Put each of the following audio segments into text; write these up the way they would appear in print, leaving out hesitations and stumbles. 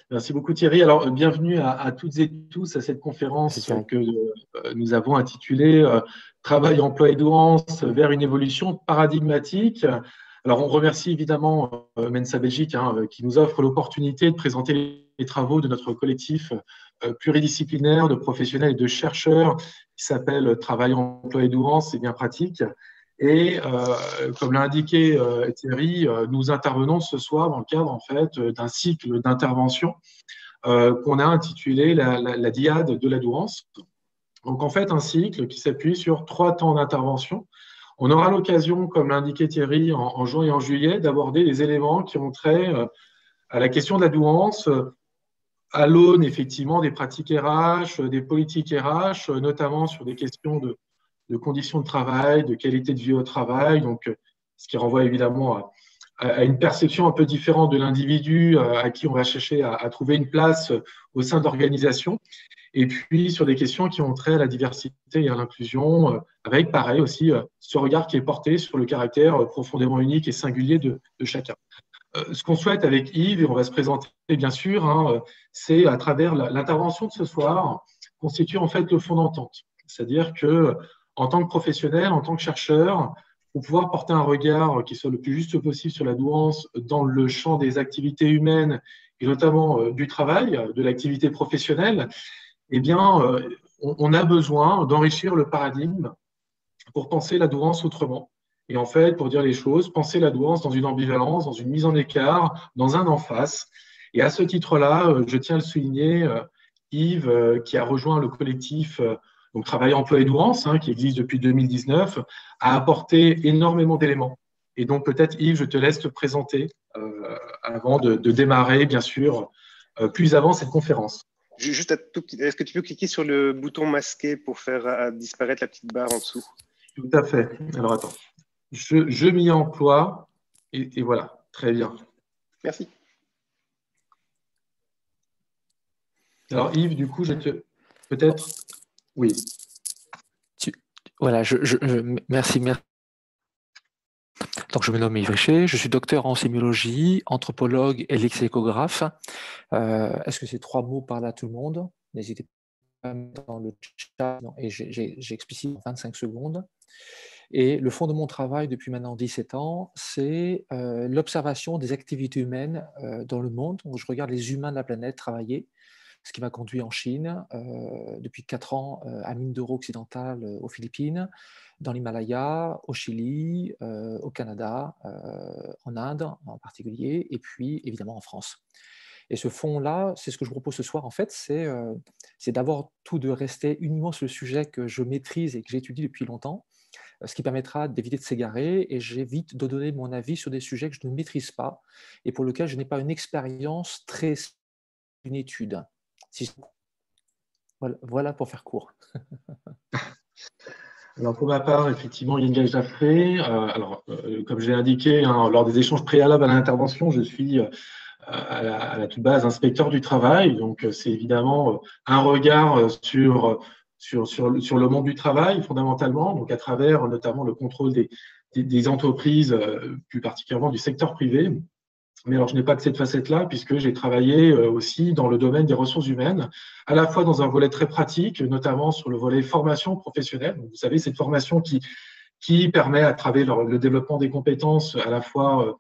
Merci beaucoup Thierry. Alors, bienvenue à toutes et tous à cette conférence que nous avons intitulée Travail, emploi et douance vers une évolution paradigmatique. Alors, on remercie évidemment Mensa Belgique qui nous offre l'opportunité de présenter les travaux de notre collectif pluridisciplinaire de professionnels et de chercheurs qui s'appelle Travail, emploi et douance, c'est bien pratique. Et comme l'a indiqué Thierry, nous intervenons ce soir dans le cadre en fait d'un cycle d'intervention qu'on a intitulé la Diade de la douance. Donc en fait un cycle qui s'appuie sur 3 temps d'intervention. On aura l'occasion, comme l'a indiqué Thierry, en juin et en juillet, d'aborder les éléments qui ont trait à la question de la douance, à l'aune effectivement des pratiques RH, des politiques RH, notamment sur des questions de conditions de travail, de qualité de vie au travail, donc ce qui renvoie évidemment à une perception un peu différente de l'individu à qui on va chercher à trouver une place au sein de l'organisation, et puis sur des questions qui ont trait à la diversité et à l'inclusion, avec pareil aussi ce regard qui est porté sur le caractère profondément unique et singulier de chacun. Ce qu'on souhaite avec Yves, et on va se présenter bien sûr, c'est à travers l'intervention de ce soir, constituer en fait le fond d'entente. C'est-à-dire que en tant que professionnel, en tant que chercheur, pour pouvoir porter un regard qui soit le plus juste possible sur la douance dans le champ des activités humaines et notamment du travail, de l'activité professionnelle, eh bien, on a besoin d'enrichir le paradigme pour penser la douance autrement. Et en fait, pour dire les choses, penser la douance dans une ambivalence, dans une mise en écart, dans un en face. Et à ce titre-là, je tiens à le souligner, Yves, qui a rejoint le collectif donc Travail, emploi et douance, qui existe depuis 2019, a apporté énormément d'éléments. Et donc peut-être, Yves, je te laisse te présenter avant de démarrer, bien sûr, plus avant cette conférence. Juste est-ce que tu peux cliquer sur le bouton masqué pour faire disparaître la petite barre en dessous? Tout à fait. Alors attends, je m'y emploie et voilà, très bien. Merci. Alors Yves, du coup, peut-être, oui. Voilà, merci. Donc, je me nomme Yves Richer, je suis docteur en sémiologie, anthropologue et lexicographe. Est-ce que ces 3 mots parlent à tout le monde? N'hésitez pas à mettre dans le chat et j'explicite en 25 secondes. Et le fond de mon travail depuis maintenant 17 ans, c'est l'observation des activités humaines dans le monde. Donc, je regarde les humains de la planète travailler, ce qui m'a conduit en Chine, depuis 4 ans à Mindoro occidental aux Philippines, dans l'Himalaya, au Chili, au Canada, en Inde en particulier, et puis évidemment en France. Et ce fond-là, c'est ce que je vous propose ce soir, en fait, c'est d'abord tout de rester uniquement sur le sujet que je maîtrise et que j'étudie depuis longtemps, ce qui permettra d'éviter de s'égarer, et j'évite de donner mon avis sur des sujets que je ne maîtrise pas et pour lesquels je n'ai pas une expérience très une étude. Voilà pour faire court. Alors pour ma part, effectivement, Yann Jaffré. Comme je l'ai indiqué lors des échanges préalables à l'intervention, je suis à la toute base inspecteur du travail. Donc c'est évidemment un regard sur le monde du travail fondamentalement, donc à travers notamment le contrôle des entreprises, plus particulièrement du secteur privé. Mais alors, je n'ai pas que cette facette-là, puisque j'ai travaillé aussi dans le domaine des ressources humaines, à la fois dans un volet très pratique, notamment sur le volet formation professionnelle. Donc, vous savez, cette formation qui permet, à travers le développement des compétences, à la fois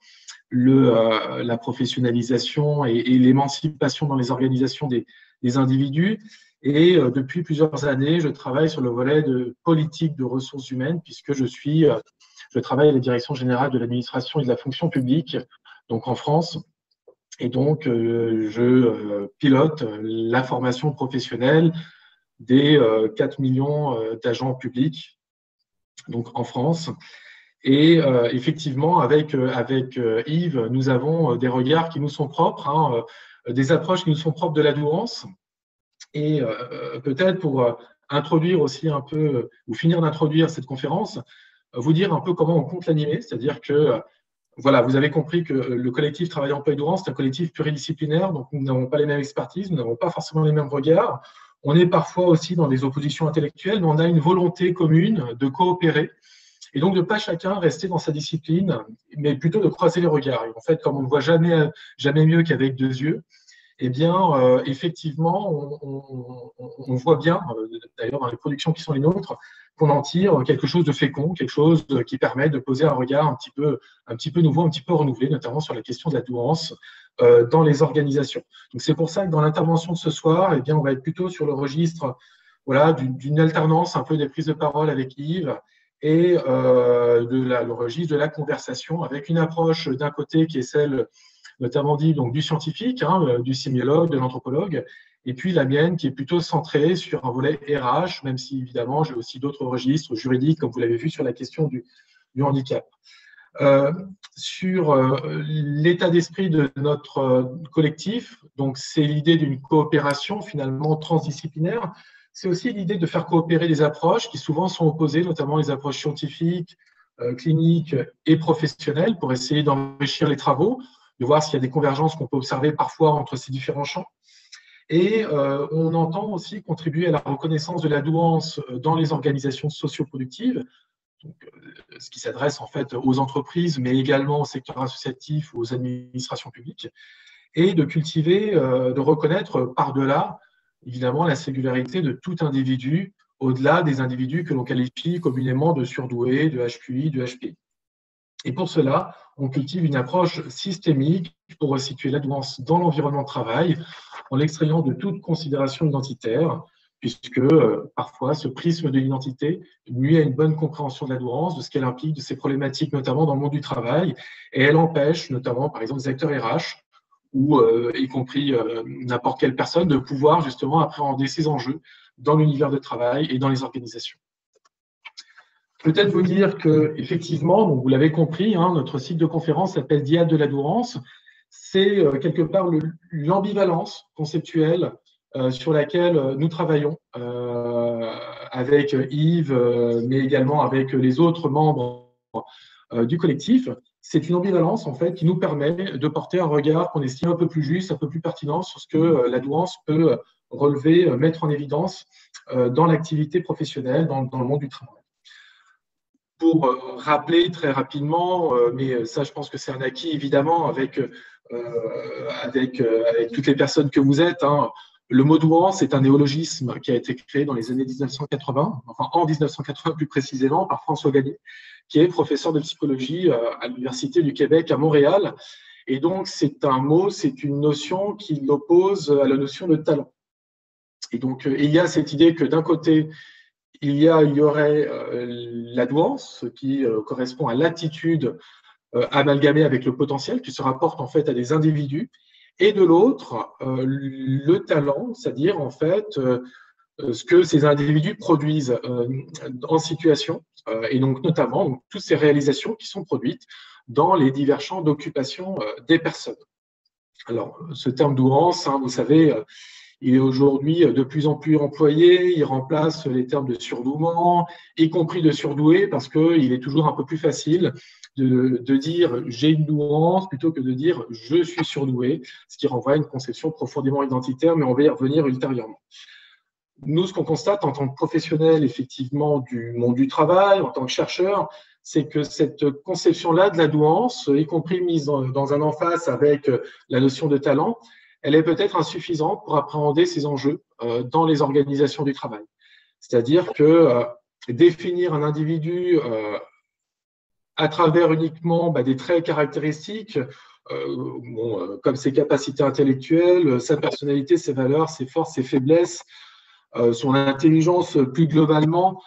la professionnalisation et l'émancipation dans les organisations des individus. Et depuis plusieurs années, je travaille sur le volet de politique de ressources humaines, puisque je travaille à la direction générale de l'administration et de la fonction publique, donc en France, et donc je pilote la formation professionnelle des 4 millions d'agents publics donc en France. Et effectivement, avec Yves, nous avons des regards qui nous sont propres, des approches qui nous sont propres de la douance. Et peut-être pour introduire aussi un peu, ou finir d'introduire cette conférence, vous dire un peu comment on compte l'animer, c'est-à-dire que voilà, vous avez compris que le collectif Travail, emploi et douance, c'est un collectif pluridisciplinaire, donc nous n'avons pas les mêmes expertises, nous n'avons pas forcément les mêmes regards. On est parfois aussi dans des oppositions intellectuelles, mais on a une volonté commune de coopérer et donc de ne pas chacun rester dans sa discipline, mais plutôt de croiser les regards. Et en fait, comme on ne voit jamais mieux qu'avec 2 yeux, eh bien, effectivement, on voit bien, d'ailleurs dans les productions qui sont les nôtres, qu'on en tire quelque chose de fécond, quelque chose qui permet de poser un regard un petit peu nouveau, un petit peu renouvelé, notamment sur la question de la douance dans les organisations. Donc c'est pour ça que dans l'intervention de ce soir, eh bien, on va être plutôt sur le registre voilà, d'une alternance un peu des prises de parole avec Yves et le registre de la conversation avec une approche d'un côté qui est celle notamment dit donc, du scientifique, du sémiologue, de l'anthropologue, et puis la mienne qui est plutôt centrée sur un volet RH, même si évidemment j'ai aussi d'autres registres juridiques, comme vous l'avez vu sur la question du handicap. Sur l'état d'esprit de notre collectif, donc c'est l'idée d'une coopération finalement transdisciplinaire. C'est aussi l'idée de faire coopérer des approches qui souvent sont opposées, notamment les approches scientifiques, cliniques et professionnelles, pour essayer d'enrichir les travaux, de voir s'il y a des convergences qu'on peut observer parfois entre ces différents champs. Et on entend aussi contribuer à la reconnaissance de la douance dans les organisations socioproductives, donc, ce qui s'adresse en fait aux entreprises, mais également au secteur associatif ou aux administrations publiques, et de cultiver, de reconnaître par-delà, évidemment, la singularité de tout individu, au-delà des individus que l'on qualifie communément de surdoués, de HQI, de HPI. Et pour cela, on cultive une approche systémique pour resituer la douance dans l'environnement de travail, en l'extrayant de toute considération identitaire, puisque parfois ce prisme de l'identité nuit à une bonne compréhension de la douance, de ce qu'elle implique, de ses problématiques, notamment dans le monde du travail, et elle empêche, notamment par exemple les acteurs RH, ou y compris n'importe quelle personne, de pouvoir justement appréhender ces enjeux dans l'univers de travail et dans les organisations. Peut-être vous dire qu'effectivement, vous l'avez compris, notre cycle de conférence s'appelle Diade de la douance. C'est quelque part l'ambivalence conceptuelle sur laquelle nous travaillons avec Yves, mais également avec les autres membres du collectif. C'est une ambivalence en fait qui nous permet de porter un regard qu'on estime un peu plus juste, un peu plus pertinent sur ce que la douance peut relever, mettre en évidence dans l'activité professionnelle, dans le monde du travail. Pour rappeler très rapidement, mais ça je pense que c'est un acquis évidemment avec toutes les personnes que vous êtes, le mot douance est un néologisme qui a été créé dans les années 1980, enfin en 1980 plus précisément, par François Gagné, qui est professeur de psychologie à l'Université du Québec à Montréal. Et donc c'est un mot, c'est une notion qui l'oppose à la notion de talent. Et donc il y a cette idée que d'un côté, il y aurait la douance qui correspond à l'attitude amalgamée avec le potentiel qui se rapporte en fait à des individus, et de l'autre, le talent, c'est-à-dire en fait ce que ces individus produisent en situation, et donc notamment toutes ces réalisations qui sont produites dans les divers champs d'occupation des personnes. Alors, ce terme douance, vous savez, il est aujourd'hui de plus en plus employé, il remplace les termes de surdouement, y compris de surdoué, parce qu'il est toujours un peu plus facile de dire j'ai une douance plutôt que de dire je suis surdoué, ce qui renvoie à une conception profondément identitaire, mais on va y revenir ultérieurement. Nous, ce qu'on constate en tant que professionnels, effectivement, du monde du travail, en tant que chercheurs, c'est que cette conception-là de la douance, y compris mise dans un emphase avec la notion de talent, elle est peut-être insuffisante pour appréhender ces enjeux dans les organisations du travail. C'est-à-dire que définir un individu à travers uniquement des traits caractéristiques, comme ses capacités intellectuelles, sa personnalité, ses valeurs, ses forces, ses faiblesses, son intelligence plus globalement,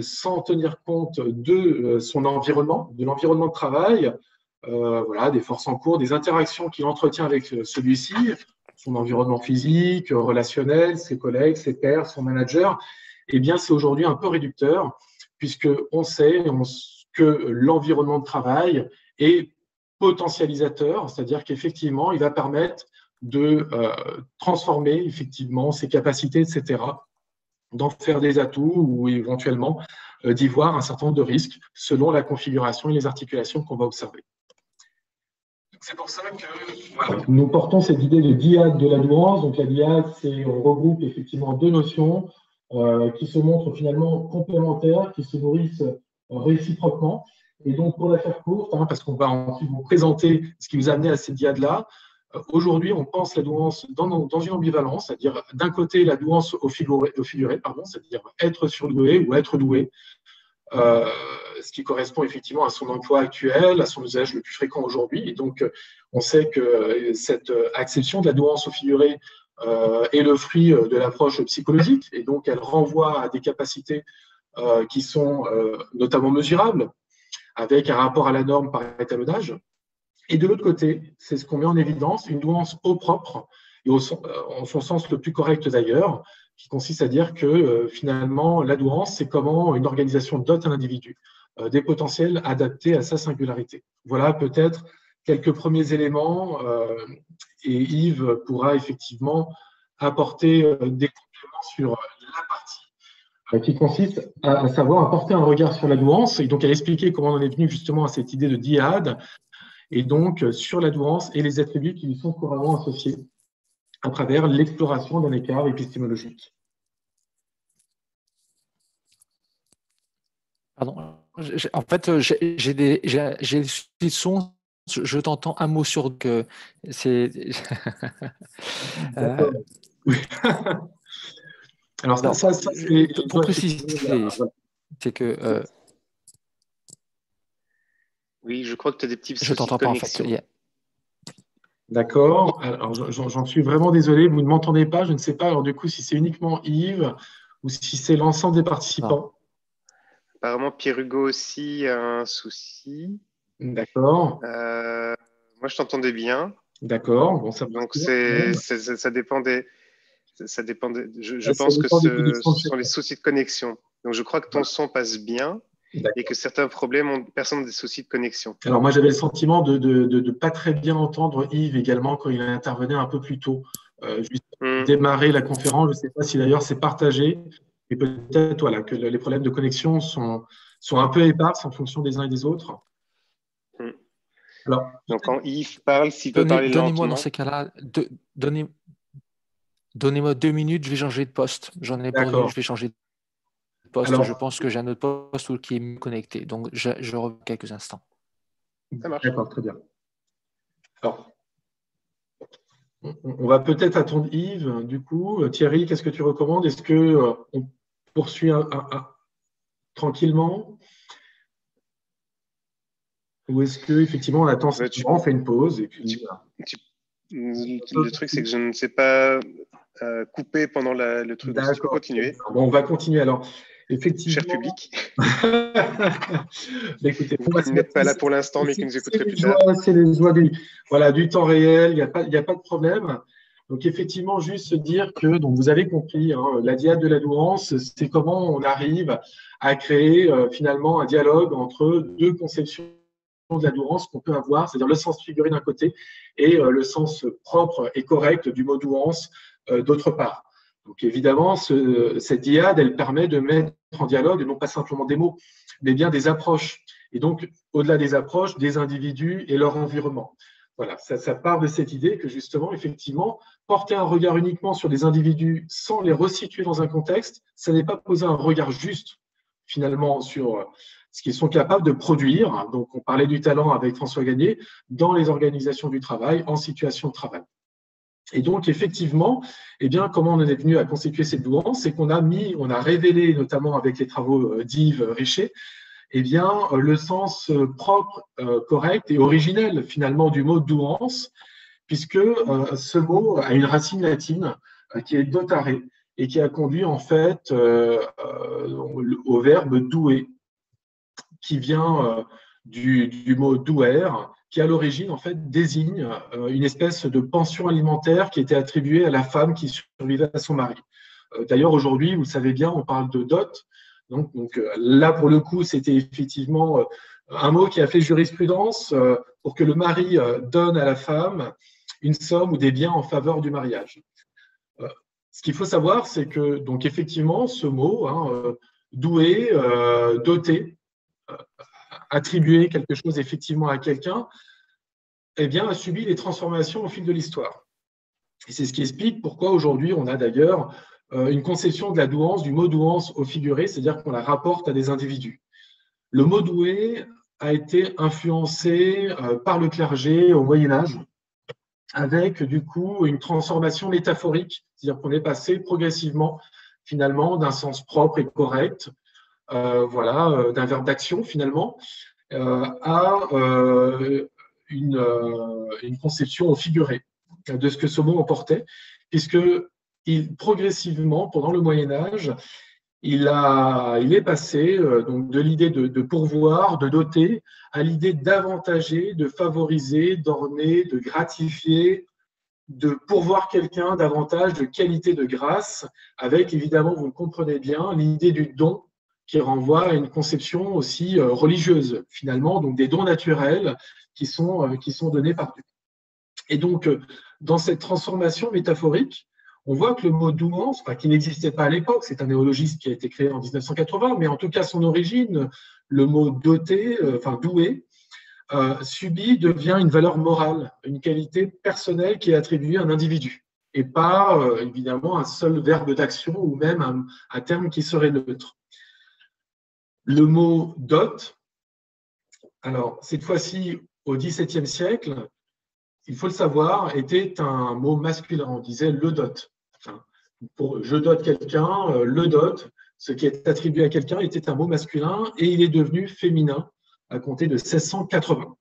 sans tenir compte de son environnement, de l'environnement de travail, voilà, des forces en cours, des interactions qu'il entretient avec celui-ci, son environnement physique, relationnel, ses collègues, ses pairs, son manager, eh bien, c'est aujourd'hui un peu réducteur, puisqu'on sait que l'environnement de travail est potentialisateur, c'est-à-dire qu'effectivement, il va permettre de transformer effectivement ses capacités, etc., d'en faire des atouts ou éventuellement d'y voir un certain nombre de risques selon la configuration et les articulations qu'on va observer. C'est pour ça que nous portons cette idée de dyade de la douance. Donc la dyade, on regroupe effectivement deux notions qui se montrent finalement complémentaires, qui se nourrissent réciproquement. Et donc pour la faire courte, parce qu'on va ensuite vous présenter ce qui nous a amené à cette dyade-là, Aujourd'hui, on pense la douance dans une ambivalence, c'est-à-dire d'un côté la douance au figuré, c'est-à-dire être surdoué ou être doué, ce qui correspond effectivement à son emploi actuel, à son usage le plus fréquent aujourd'hui. Et donc, on sait que cette acception de la douance au figuré est le fruit de l'approche psychologique, et donc elle renvoie à des capacités qui sont notamment mesurables, avec un rapport à la norme par étalonnage. Et de l'autre côté, c'est ce qu'on met en évidence, une douance au propre, et en son sens le plus correct d'ailleurs, qui consiste à dire que finalement, la douance, c'est comment une organisation dote à l'individu des potentiels adaptés à sa singularité. Voilà peut-être quelques premiers éléments, et Yves pourra effectivement apporter des compléments sur la partie qui consiste à savoir apporter un regard sur la douance, et donc à expliquer comment on en est venu justement à cette idée de dyade, et donc sur la douance et les attributs qui lui sont couramment associés à travers l'exploration d'un écart épistémologique. Pardon. En fait, j'ai le son, je t'entends un mot sur deux. C'est. Alors, pour préciser, c'est que. Oui, je crois que tu as des petits soucis je t'entends de pas connexion. En fait. D'accord. Alors, j'en suis vraiment désolé. Vous ne m'entendez pas. Je ne sais pas. Alors, du coup, si c'est uniquement Yves ou si c'est l'ensemble des participants. Apparemment, Pierre Hugo aussi a un souci. D'accord. Moi, je t'entendais bien. D'accord. Bon, donc, ça dépend des. Je pense que ce sont les soucis de connexion. Donc, je crois que ton son passe bien et que certains problèmes personne n'a des soucis de connexion. Alors, moi, j'avais le sentiment de ne pas très bien entendre Yves également quand il intervenait un peu plus tôt. Juste démarrer la conférence, je ne sais pas si d'ailleurs c'est partagé. Et peut-être voilà, que les problèmes de connexion sont un peu éparses en fonction des uns et des autres. Alors, donc, quand Yves parle, s'il peut parler lentement. Donnez-moi dans ces cas-là, donnez-moi 2 minutes, je vais changer de poste. J'en ai pour 2 minutes, je vais changer de poste. Alors, je pense que j'ai un autre poste qui est mieux connecté. Donc, je reviens quelques instants. Ça marche. D'accord, très bien. Alors, on va peut-être attendre Yves, du coup. Thierry, qu'est-ce que tu recommandes? Est-ce qu'on poursuit tranquillement? Ou est-ce qu'effectivement, on attend, on fait une pause et puis, Le truc, c'est que je ne sais pas couper pendant le truc. Donc, si tu peux continuer. Bon, on va continuer alors. Effectivement. Cher public. Écoutez, vous n'êtes pas là pour l'instant, mais qui nous écouterez plus tard. C'est les joies du temps réel, il n'y a pas de problème. Donc, effectivement, juste se dire que, donc, vous avez compris, la dyade de la douance, c'est comment on arrive à créer finalement un dialogue entre deux conceptions de la douance qu'on peut avoir, c'est-à-dire le sens figuré d'un côté et le sens propre et correct du mot douance d'autre part. Donc évidemment, cette dyade, elle permet de mettre en dialogue non pas simplement des mots, mais bien des approches. Et donc, au-delà des approches, des individus et leur environnement. Voilà, ça part de cette idée que justement, effectivement, porter un regard uniquement sur des individus sans les resituer dans un contexte, ça n'est pas poser un regard juste, finalement, sur ce qu'ils sont capables de produire. Donc, on parlait du talent avec François Gagné, dans les organisations du travail, en situation de travail. Et donc, effectivement, eh bien, comment on en est venu à constituer cette douance, c'est qu'on a révélé, notamment avec les travaux d'Yves Richer, eh bien, le sens propre, correct et originel, finalement, du mot douance, puisque ce mot a une racine latine qui est dotare et qui a conduit, en fait, au verbe douer, qui vient du mot douer, qui à l'origine en fait désigne une espèce de pension alimentaire qui était attribuée à la femme qui survivait à son mari. D'ailleurs, aujourd'hui, vous le savez bien, on parle de dot. Donc là, pour le coup, c'était effectivement un mot qui a fait jurisprudence pour que le mari donne à la femme une somme ou des biens en faveur du mariage. Ce qu'il faut savoir, c'est que, donc effectivement, ce mot, doué, doté, attribuer quelque chose effectivement à quelqu'un, eh bien, a subi des transformations au fil de l'histoire. Et c'est ce qui explique pourquoi aujourd'hui on a d'ailleurs une conception de la douance, du mot douance au figuré, c'est-à-dire qu'on la rapporte à des individus. Le mot doué a été influencé par le clergé au Moyen-Âge, avec du coup une transformation métaphorique, c'est-à-dire qu'on est passé progressivement finalement d'un sens propre et correct, d'un verbe d'action finalement, à une conception au figuré de ce que ce mot emportait, puisque progressivement, pendant le Moyen-Âge, il est passé donc de l'idée de pourvoir, de doter, à l'idée d'avantager, de favoriser, d'orner, de gratifier, de pourvoir quelqu'un davantage de qualité de grâce, avec évidemment, vous le comprenez bien, l'idée du don qui renvoie à une conception aussi religieuse, finalement, donc des dons naturels qui sont donnés par Dieu. Et donc, dans cette transformation métaphorique, on voit que le mot douance, qui n'existait pas à l'époque, c'est un néologisme qui a été créé en 1980, mais en tout cas, son origine, le mot doté, doué, devient une valeur morale, une qualité personnelle qui est attribuée à un individu, et pas évidemment un seul verbe d'action ou même un terme qui serait neutre. Le mot dot, alors cette fois-ci au XVIIe siècle, il faut le savoir, était un mot masculin. On disait le dot. Pour je dote quelqu'un, le dot, ce qui est attribué à quelqu'un, était un mot masculin et il est devenu féminin à compter de 1680.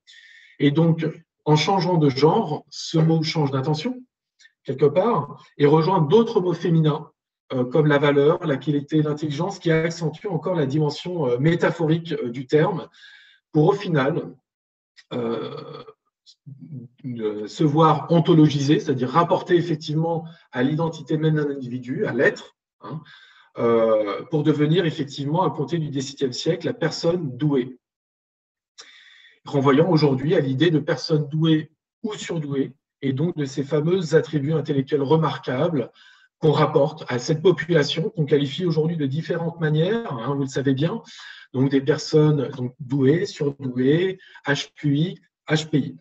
Et donc, en changeant de genre, ce mot change d'intention, quelque part, et rejoint d'autres mots féminins, comme la valeur, la qualité, l'intelligence, qui accentuent encore la dimension métaphorique du terme, pour au final se voir ontologisé, c'est-à-dire rapporté effectivement à l'identité même d'un individu, à l'être, pour devenir effectivement, à compter du XVIIe siècle, la personne douée. Renvoyant aujourd'hui à l'idée de personne douée ou surdouée, et donc de ces fameux attributs intellectuels remarquables qu'on rapporte à cette population qu'on qualifie aujourd'hui de différentes manières, vous le savez bien, donc des personnes donc, douées, surdouées, HQI, HPI.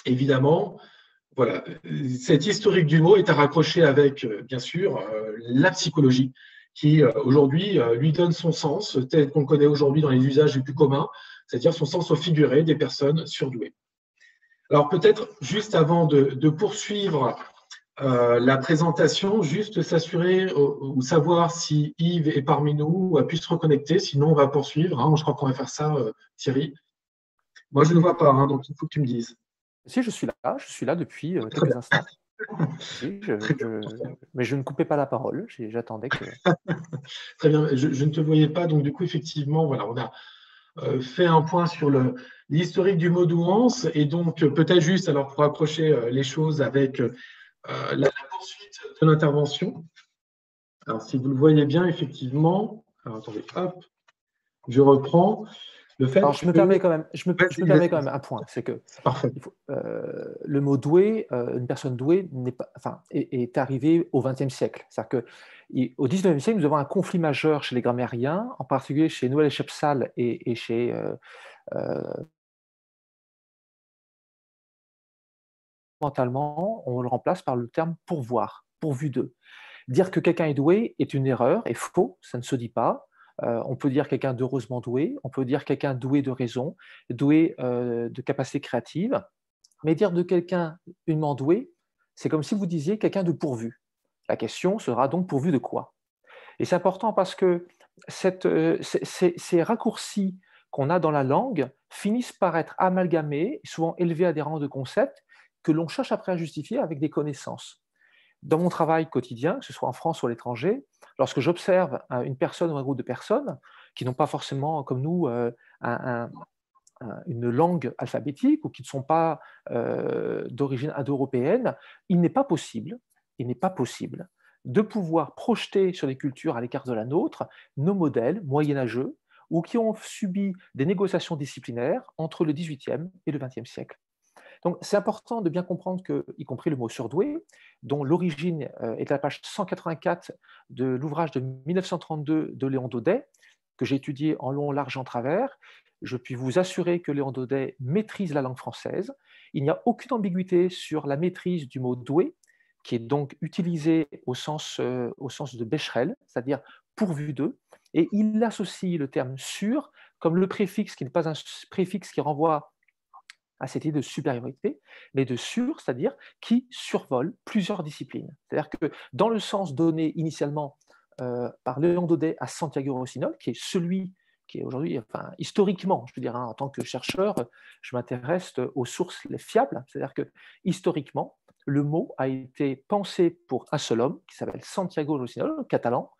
Évidemment, voilà, cette historique du mot est à raccrocher avec, bien sûr, la psychologie, qui aujourd'hui lui donne son sens, tel qu'on le connaît aujourd'hui dans les usages les plus communs, c'est-à-dire son sens au figuré des personnes surdouées. Alors peut-être juste avant de poursuivre la présentation, juste s'assurer ou savoir si Yves est parmi nous ou a pu se reconnecter, sinon on va poursuivre. Je crois qu'on va faire ça, Thierry. Moi, je ne le vois pas, donc il faut que tu me dises. Si, je suis là depuis quelques instants. Si, mais je ne coupais pas la parole, j'attendais que… Très bien, je ne te voyais pas, donc du coup, effectivement, voilà, on a fait un point sur l'historique du mot douance, et donc peut-être juste, alors pour approcher les choses avec la poursuite de l'intervention. Alors, si vous le voyez bien, effectivement, alors attendez, hop, je reprends. Alors, je me permets quand même un point, c'est que le mot doué, une personne douée est arrivé au XXe siècle. C'est-à-dire qu'au XIXe siècle, nous avons un conflit majeur chez les grammairiens, en particulier chez Noël Chepsal et chez mentalement, on le remplace par le terme pourvoir, pourvu de. Dire que quelqu'un est doué est une erreur, est faux, ça ne se dit pas. On peut dire quelqu'un d'heureusement doué, on peut dire quelqu'un doué de raison, doué de capacité créative, mais dire de quelqu'un humainement doué, c'est comme si vous disiez quelqu'un de pourvu. La question sera donc pourvu de quoi? Et c'est important parce que ces raccourcis qu'on a dans la langue finissent par être amalgamés, souvent élevés à des rangs de concepts que l'on cherche après à justifier avec des connaissances. Dans mon travail quotidien, que ce soit en France ou à l'étranger, lorsque j'observe une personne ou un groupe de personnes qui n'ont pas forcément, comme nous, une langue alphabétique ou qui ne sont pas d'origine indo-européenne, il n'est pas possible de pouvoir projeter sur des cultures à l'écart de la nôtre nos modèles moyenâgeux ou qui ont subi des négociations disciplinaires entre le XVIIIe et le XXe siècle. Donc, c'est important de bien comprendre que, y compris le mot surdoué, dont l'origine est à la page 184 de l'ouvrage de 1932 de Léon Daudet, que j'ai étudié en long, large, en travers, je puis vous assurer que Léon Daudet maîtrise la langue française. Il n'y a aucune ambiguïté sur la maîtrise du mot doué, qui est donc utilisé au sens de Becherel, c'est-à-dire pourvu de, et il associe le terme sur comme le préfixe qui n'est pas un préfixe qui renvoie à cette idée de supériorité, mais de sur, c'est-à-dire qui survole plusieurs disciplines. C'est-à-dire que dans le sens donné initialement par Léon Daudet à Santiago Rossignol, qui est celui qui est aujourd'hui, enfin, historiquement, je veux dire, hein, en tant que chercheur, je m'intéresse aux sources les fiables, c'est-à-dire que historiquement, le mot a été pensé pour un seul homme, qui s'appelle Santiago Rossignol, catalan,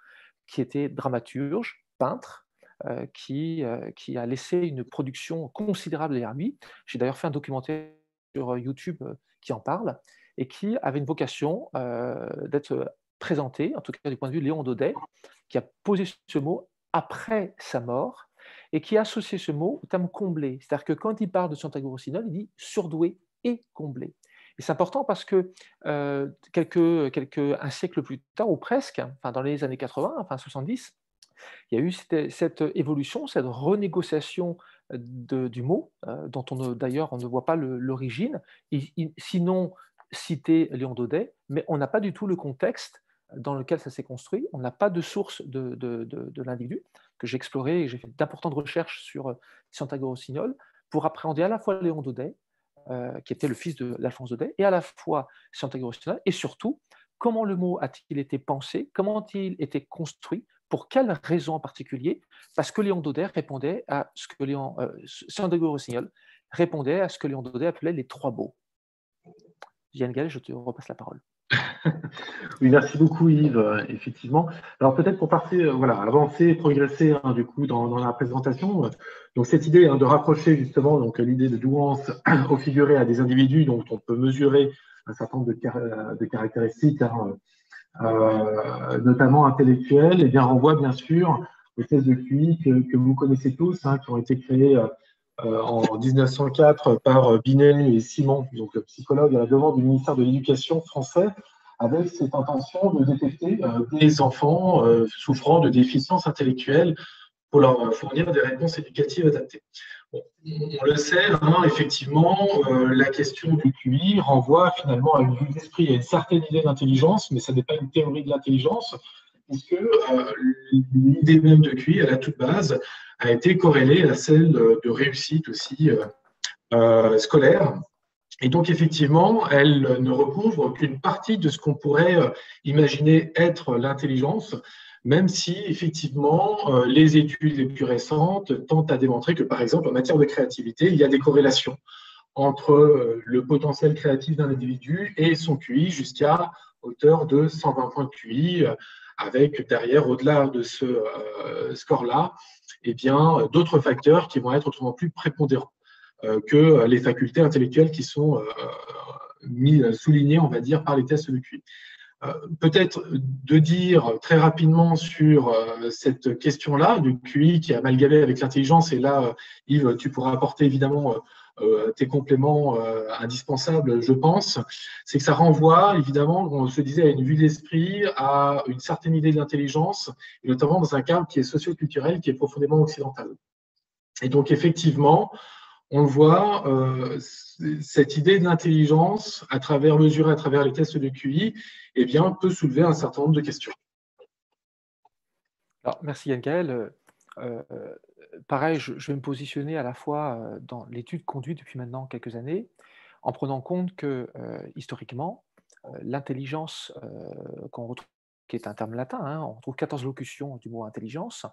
qui était dramaturge, peintre, qui a laissé une production considérable derrière lui. J'ai d'ailleurs fait un documentaire sur YouTube qui en parle, et qui avait une vocation d'être présenté, en tout cas du point de vue de Léon Daudet, qui a posé ce mot après sa mort, et qui a associé ce mot au terme comblé. C'est-à-dire que quand il parle de Santiago Rossignol, il dit surdoué et comblé. Et c'est important parce que un siècle plus tard, ou presque, enfin dans les années 80, enfin 70, il y a eu cette évolution, cette renégociation du mot, dont d'ailleurs on ne voit pas l'origine, sinon citer Léon Daudet, mais on n'a pas du tout le contexte dans lequel ça s'est construit, on n'a pas de source de l'individu, que j'ai exploré et j'ai fait d'importantes recherches sur Santiago Rossignol, pour appréhender à la fois Léon Daudet, qui était le fils d'Alphonse Daudet, et à la fois Santiago Rossignol, et surtout, comment le mot a-t-il été pensé, comment a-t-il été construit, pour quelles raisons en particulier? Parce que Léon Daudet répondait à ce que Santiago Rossignol répondait à ce que Léon Daudet appelait les trois beaux. Yann Gaël, je te repasse la parole. Oui, merci beaucoup Yves, effectivement. Alors peut-être pour avancer, progresser du coup dans la présentation. Donc cette idée de rapprocher justement l'idée de douance au figuré à des individus dont on peut mesurer un certain nombre de caractéristiques, notamment intellectuelles, et bien renvoie bien sûr aux tests de QI que vous connaissez tous, qui ont été créés en 1904 par Binet et Simon, donc psychologue à la demande du ministère de l'Éducation français, avec cette intention de détecter des enfants souffrant de déficiences intellectuelles pour leur fournir des réponses éducatives adaptées. Bon, on le sait, effectivement, la question du QI renvoie finalement à une vue d'esprit, à une certaine idée d'intelligence, mais ça n'est pas une théorie de l'intelligence, puisque l'idée même de QI, à la toute base, a été corrélée à celle de réussite aussi scolaire. Et donc, effectivement, elle ne recouvre qu'une partie de ce qu'on pourrait imaginer être l'intelligence, même si, effectivement, les études les plus récentes tentent à démontrer que, par exemple, en matière de créativité, il y a des corrélations entre le potentiel créatif d'un individu et son QI jusqu'à hauteur de 120 points de QI, avec derrière, au-delà de ce score-là, eh bien, d'autres facteurs qui vont être autrement plus prépondérants que les facultés intellectuelles qui sont soulignées, on va dire, par les tests de QI. Peut-être de dire très rapidement sur cette question-là, du QI qui est amalgamé avec l'intelligence, et là, Yves, tu pourras apporter évidemment tes compléments indispensables, je pense, c'est que ça renvoie, évidemment, on se disait, à une vue d'esprit, à une certaine idée de l'intelligence, et notamment dans un cadre qui est socio-culturel, qui est profondément occidental. Et donc, effectivement, on voit cette idée de l'intelligence, mesurée à travers les tests de QI, eh bien, peut soulever un certain nombre de questions. Alors, merci Yann Gaël. Pareil, je vais me positionner à la fois dans l'étude conduite depuis maintenant quelques années, en prenant compte que, historiquement, l'intelligence qu'on retrouve, qui est un terme latin, on retrouve 14 locutions du mot intelligence,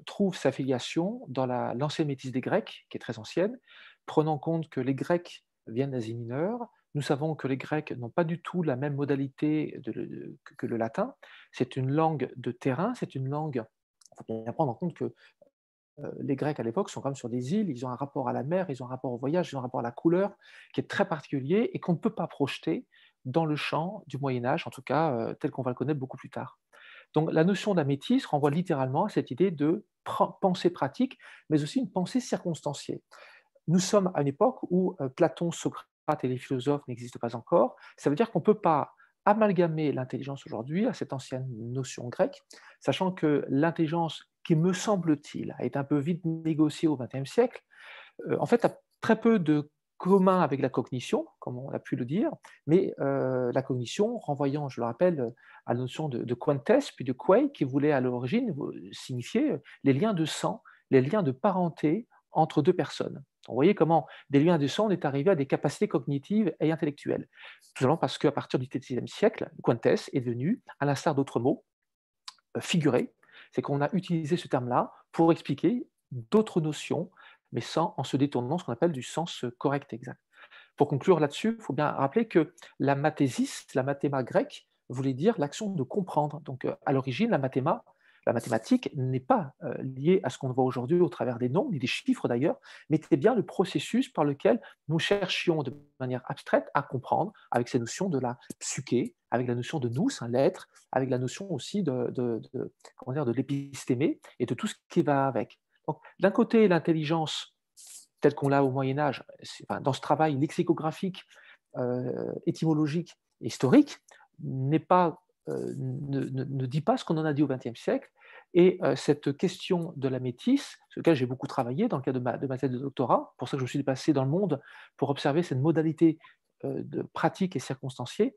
trouve sa filiation dans l'ancienne métisse des Grecs, qui est très ancienne, prenant compte que les Grecs viennent d'Asie mineure. Nous savons que les Grecs n'ont pas du tout la même modalité que le latin. C'est une langue de terrain, c'est une langue. Il faut bien prendre en compte que les Grecs à l'époque sont quand même sur des îles, ils ont un rapport à la mer, ils ont un rapport au voyage, ils ont un rapport à la couleur qui est très particulier et qu'on ne peut pas projeter dans le champ du Moyen-Âge, en tout cas tel qu'on va le connaître beaucoup plus tard. Donc la notion de la métisse renvoie littéralement à cette idée de pensée pratique, mais aussi une pensée circonstanciée. Nous sommes à une époque où Platon, Socrate et les philosophes n'existent pas encore. Ça veut dire qu'on ne peut pas amalgamer l'intelligence aujourd'hui à cette ancienne notion grecque, sachant que l'intelligence, qui me semble-t-il, a été un peu vite négociée au XXe siècle, en fait a très peu de commun avec la cognition, comme on a pu le dire, mais la cognition, renvoyant, je le rappelle, à la notion de quentes, puis de quae, qui voulait à l'origine signifier les liens de sang, les liens de parenté entre deux personnes. Vous voyez comment des liens du son, on est arrivé à des capacités cognitives et intellectuelles. Tout simplement parce qu'à partir du XIXe siècle, quantes est devenu, à l'instar d'autres mots, figuré. C'est qu'on a utilisé ce terme-là pour expliquer d'autres notions, mais en se détournant ce qu'on appelle du sens correct exact. Pour conclure là-dessus, il faut bien rappeler que la mathésis, la mathéma grecque, voulait dire l'action de comprendre. Donc, à l'origine, la mathématique n'est pas liée à ce qu'on voit aujourd'hui au travers des nombres, ni des chiffres d'ailleurs, mais était bien le processus par lequel nous cherchions de manière abstraite à comprendre, avec ces notions de la psyché, avec la notion de nous, l'être, avec la notion aussi de l'épistémé et de tout ce qui va avec. Donc, d'un côté, l'intelligence telle qu'on l'a au Moyen-Âge, dans ce travail lexicographique, étymologique et historique, ne dit pas ce qu'on en a dit au XXe siècle. Et cette question de la métisse, sur laquelle j'ai beaucoup travaillé dans le cadre de ma thèse de doctorat, pour ça que je suis déplacé dans le monde pour observer cette modalité de pratique et circonstanciée,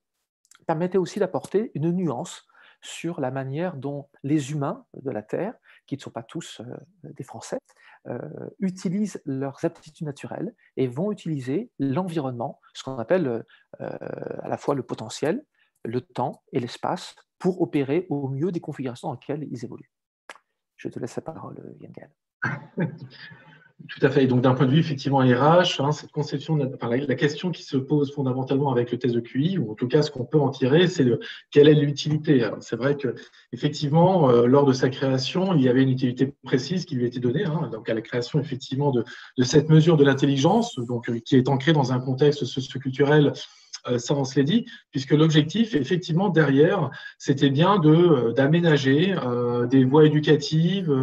permettait aussi d'apporter une nuance sur la manière dont les humains de la Terre, qui ne sont pas tous des Français, utilisent leurs aptitudes naturelles et vont utiliser l'environnement, ce qu'on appelle à la fois le potentiel, le temps et l'espace, pour opérer au mieux des configurations dans lesquelles ils évoluent. Je te laisse la parole, Yann-Gaël. Tout à fait. Donc, d'un point de vue effectivement RH, cette conception, la question qui se pose fondamentalement avec le test de QI, ou en tout cas ce qu'on peut en tirer, c'est quelle est l'utilité. C'est vrai que effectivement, lors de sa création, il y avait une utilité précise qui lui était donnée. Donc, à la création effectivement de cette mesure de l'intelligence, donc qui est ancrée dans un contexte socioculturel. Ça, on se l'est dit, puisque l'objectif, effectivement, derrière, c'était bien d'aménager des voies éducatives,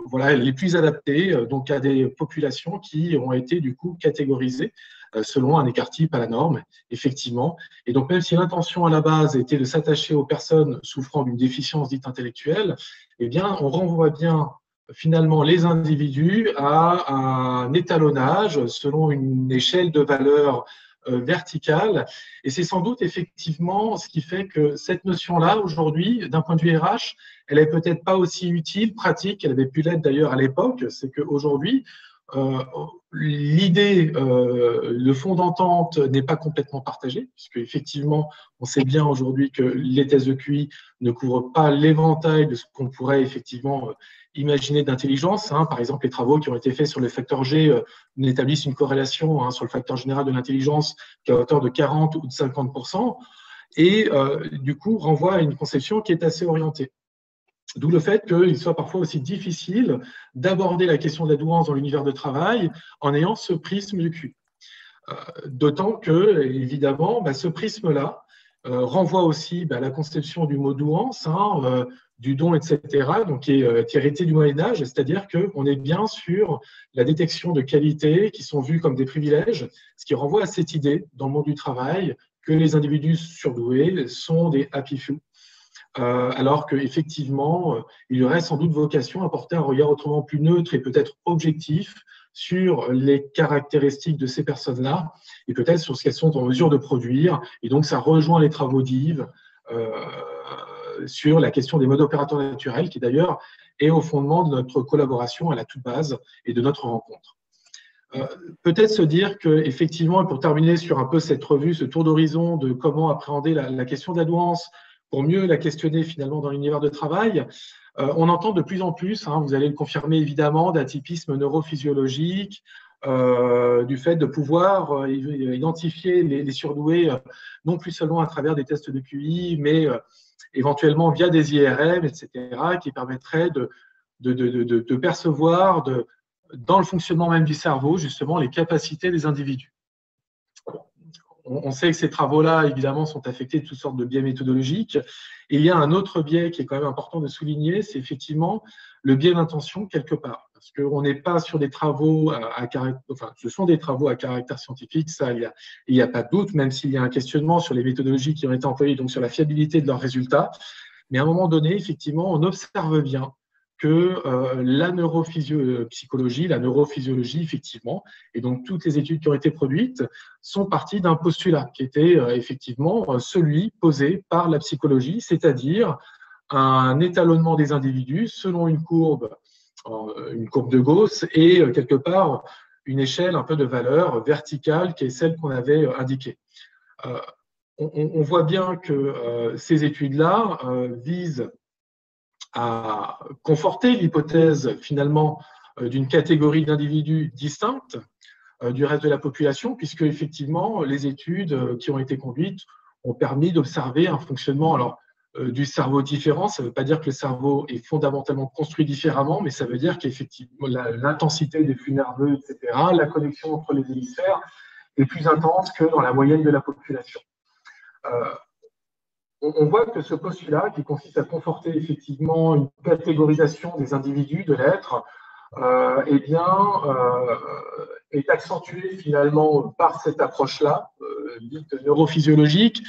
voilà, les plus adaptés donc à des populations qui ont été du coup catégorisées selon un écart type à la norme, effectivement. Et donc, même si l'intention à la base était de s'attacher aux personnes souffrant d'une déficience dite intellectuelle, eh bien, on renvoie bien finalement les individus à un étalonnage selon une échelle de valeur verticale. Et c'est sans doute effectivement ce qui fait que cette notion-là, aujourd'hui, d'un point de vue RH, elle n'est peut-être pas aussi utile, pratique, elle avait pu l'être d'ailleurs à l'époque. C'est qu'aujourd'hui, l'idée, le fond d'entente n'est pas complètement partagé, puisque effectivement, on sait bien aujourd'hui que les tests de QI ne couvrent pas l'éventail de ce qu'on pourrait effectivement imaginer d'intelligence. Par exemple, les travaux qui ont été faits sur le facteur G établissent une corrélation sur le facteur général de l'intelligence qui est à hauteur de 40 ou de 50%, et du coup renvoie à une conception qui est assez orientée. D'où le fait qu'il soit parfois aussi difficile d'aborder la question de la douance dans l'univers de travail en ayant ce prisme du QI. D'autant que, évidemment, ce prisme-là renvoie aussi à la conception du mot douance, du don, etc., donc qui est hérité du Moyen-Âge, c'est-à-dire qu'on est bien sur la détection de qualités qui sont vues comme des privilèges, ce qui renvoie à cette idée dans le monde du travail que les individus surdoués sont des happy few. Alors qu'effectivement, il y aurait sans doute vocation à porter un regard autrement plus neutre et peut-être objectif sur les caractéristiques de ces personnes-là et peut-être sur ce qu'elles sont en mesure de produire. Et donc, ça rejoint les travaux d'Yves sur la question des modes opérateurs naturels, qui d'ailleurs est au fondement de notre collaboration à la toute base et de notre rencontre. Peut-être se dire qu'effectivement, pour terminer sur un peu cette revue, ce tour d'horizon de comment appréhender la question de la douance, pour mieux la questionner finalement dans l'univers de travail, on entend de plus en plus, vous allez le confirmer évidemment, d'atypisme neurophysiologique, du fait de pouvoir identifier les surdoués, non plus seulement à travers des tests de QI, mais éventuellement via des IRM, etc., qui permettraient de percevoir dans le fonctionnement même du cerveau, justement, les capacités des individus. On sait que ces travaux-là, évidemment, sont affectés de toutes sortes de biais méthodologiques. Et il y a un autre biais qui est quand même important de souligner, c'est effectivement le biais d'intention quelque part. Parce qu'on n'est pas sur des travaux à caractère, enfin, ce sont des travaux à caractère scientifique, ça, il n'y a pas de doute, même s'il y a un questionnement sur les méthodologies qui ont été employées, donc sur la fiabilité de leurs résultats. Mais à un moment donné, effectivement, on observe bien que la neuropsychologie, la neurophysiologie, effectivement, et donc toutes les études qui ont été produites sont parties d'un postulat qui était effectivement celui posé par la psychologie, c'est-à-dire un étalonnement des individus selon une courbe une courbe de Gauss et quelque part une échelle un peu de valeur verticale qui est celle qu'on avait indiquée. On voit bien que ces études-là visent à conforter l'hypothèse finalement d'une catégorie d'individus distinctes du reste de la population, puisque effectivement les études qui ont été conduites ont permis d'observer un fonctionnement du cerveau différent. Ça ne veut pas dire que le cerveau est fondamentalement construit différemment, mais ça veut dire qu'effectivement l'intensité des flux nerveux, etc., la connexion entre les hémisphères est plus intense que dans la moyenne de la population. On voit que ce postulat, qui consiste à conforter effectivement une catégorisation des individus, de l'être, est accentué finalement par cette approche-là, dite neurophysiologique,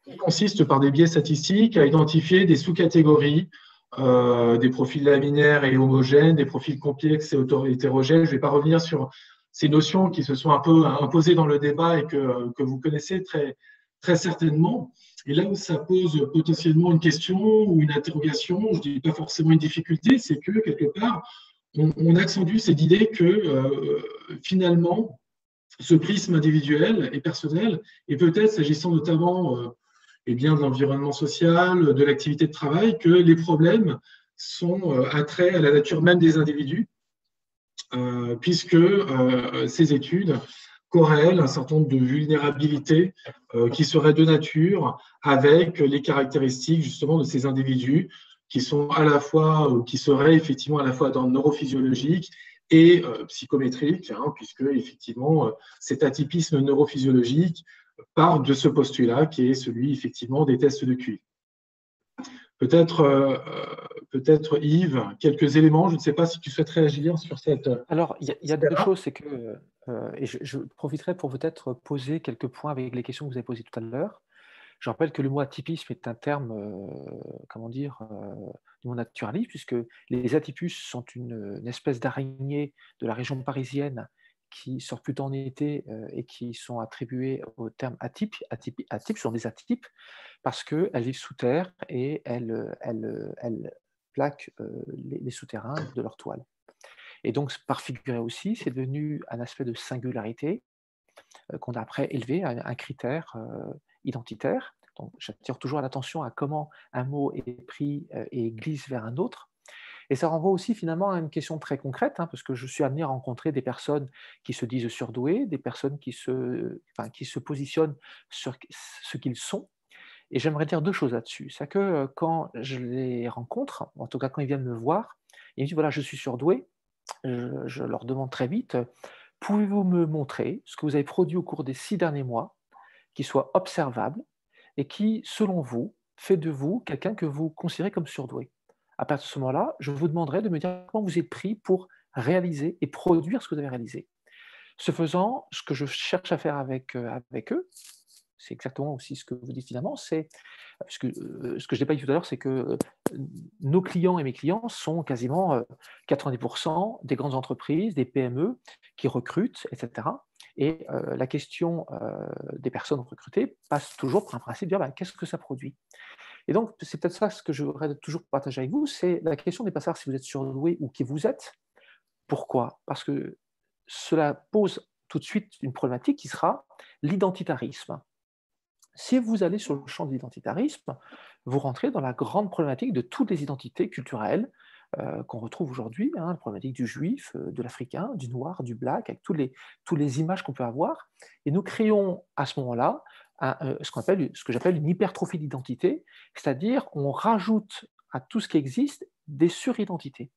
qui consiste par des biais statistiques à identifier des sous-catégories, des profils laminaires et homogènes, des profils complexes et hétérogènes. Je ne vais pas revenir sur ces notions qui se sont un peu imposées dans le débat et que vous connaissez très, très certainement. Et là où ça pose potentiellement une question ou une interrogation, je ne dis pas forcément une difficulté, c'est que quelque part, on accentue cette idée que finalement, ce prisme individuel et personnel, et peut-être s'agissant notamment de l'environnement social, de l'activité de travail, que les problèmes sont attraits à la nature même des individus, puisque ces études corrèlent un certain nombre de vulnérabilités qui seraient de nature avec les caractéristiques justement de ces individus qui sont à la fois, ou qui seraient effectivement à la fois dans le neurophysiologique et psychométrique, puisque effectivement cet atypisme neurophysiologique part de ce postulat qui est celui effectivement des tests de QI. Peut-être Yves, quelques éléments, je ne sais pas si tu souhaiterais agir sur cette… Alors, il y a deux choses, c'est que, et je profiterai pour peut-être poser quelques points avec les questions que vous avez posées tout à l'heure. Je rappelle que le mot atypisme est un terme, du mot naturaliste, puisque les atypus sont une espèce d'araignée de la région parisienne qui sortent plutôt en été et qui sont attribués au terme atype. Atypes sont des atypes parce qu'elles vivent sous terre et elles plaquent les souterrains de leur toile. Et donc, par figurer aussi, c'est devenu un aspect de singularité qu'on a après élevé à un critère identitaire. Donc, j'attire toujours l'attention à comment un mot est pris et glisse vers un autre. Et ça renvoie aussi finalement à une question très concrète, parce que je suis amené à rencontrer des personnes qui se disent surdouées, des personnes qui se positionnent sur ce qu'ils sont. Et j'aimerais dire deux choses là-dessus. C'est que quand je les rencontre, en tout cas quand ils viennent me voir, ils me disent voilà, je suis surdoué. Je leur demande très vite pouvez-vous me montrer ce que vous avez produit au cours des 6 derniers mois qui soit observable et qui, selon vous, fait de vous quelqu'un que vous considérez comme surdoué. À partir de ce moment-là, je vous demanderai de me dire comment vous êtes pris pour réaliser et produire ce que vous avez réalisé. Ce faisant, ce que je cherche à faire avec eux, c'est exactement aussi ce que vous dites finalement, c'est ce que je n'ai pas dit tout à l'heure, c'est que nos clients et mes clients sont quasiment 90% des grandes entreprises, des PME qui recrutent, etc. Et la question des personnes recrutées passe toujours par un principe de dire qu'est-ce que ça produit. Et donc, c'est peut-être ça ce que je voudrais toujours partager avec vous, c'est la question n'est pas savoir si vous êtes surdoué ou qui vous êtes. Pourquoi ? Parce que cela pose tout de suite une problématique qui sera l'identitarisme. Si vous allez sur le champ de l'identitarisme, vous rentrez dans la grande problématique de toutes les identités culturelles qu'on retrouve aujourd'hui, la problématique du juif, de l'africain, du noir, du black, avec toutes les images qu'on peut avoir. Et nous créons à ce moment-là ce que j'appelle une hypertrophie d'identité, c'est-à-dire on rajoute à tout ce qui existe des suridentités.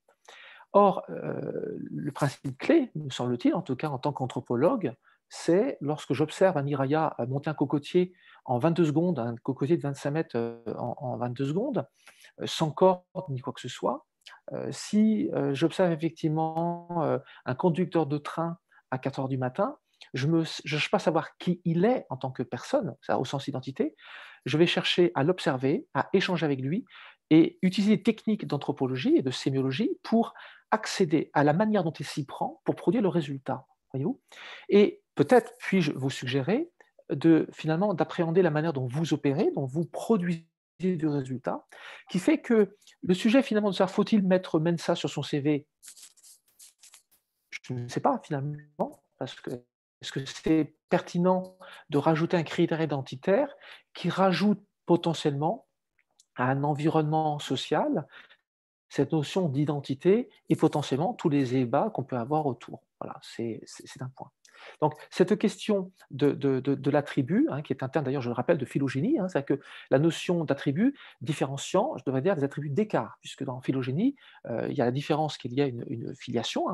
Or, le principe clé, me semble-t-il, en tout cas en tant qu'anthropologue, c'est lorsque j'observe un Hiraya monter un cocotier en 22 secondes, un cocotier de 25 mètres en 22 secondes, sans corde ni quoi que ce soit, si j'observe effectivement un conducteur de train à 4 heures du matin, je ne cherche pas à savoir qui il est en tant que personne, ça au sens identité, je vais chercher à l'observer, à échanger avec lui et utiliser des techniques d'anthropologie et de sémiologie pour accéder à la manière dont il s'y prend pour produire le résultat. Voyez-vous ? Et peut-être puis-je vous suggérer finalement d'appréhender la manière dont vous opérez, dont vous produisez du résultat, qui fait que le sujet finalement de savoir faut-il mettre Mensa sur son CV, je ne sais pas finalement, parce que est-ce que c'est pertinent de rajouter un critère identitaire qui rajoute potentiellement à un environnement social cette notion d'identité et potentiellement tous les débats qu'on peut avoir autour. Voilà, c'est un point. Donc, cette question de l'attribut, qui est un terme d'ailleurs, je le rappelle, de phylogénie, c'est-à-dire que la notion d'attribut différenciant, je devrais dire, des attributs d'écart, puisque dans phylogénie, il y a la différence qu'il y a une filiation,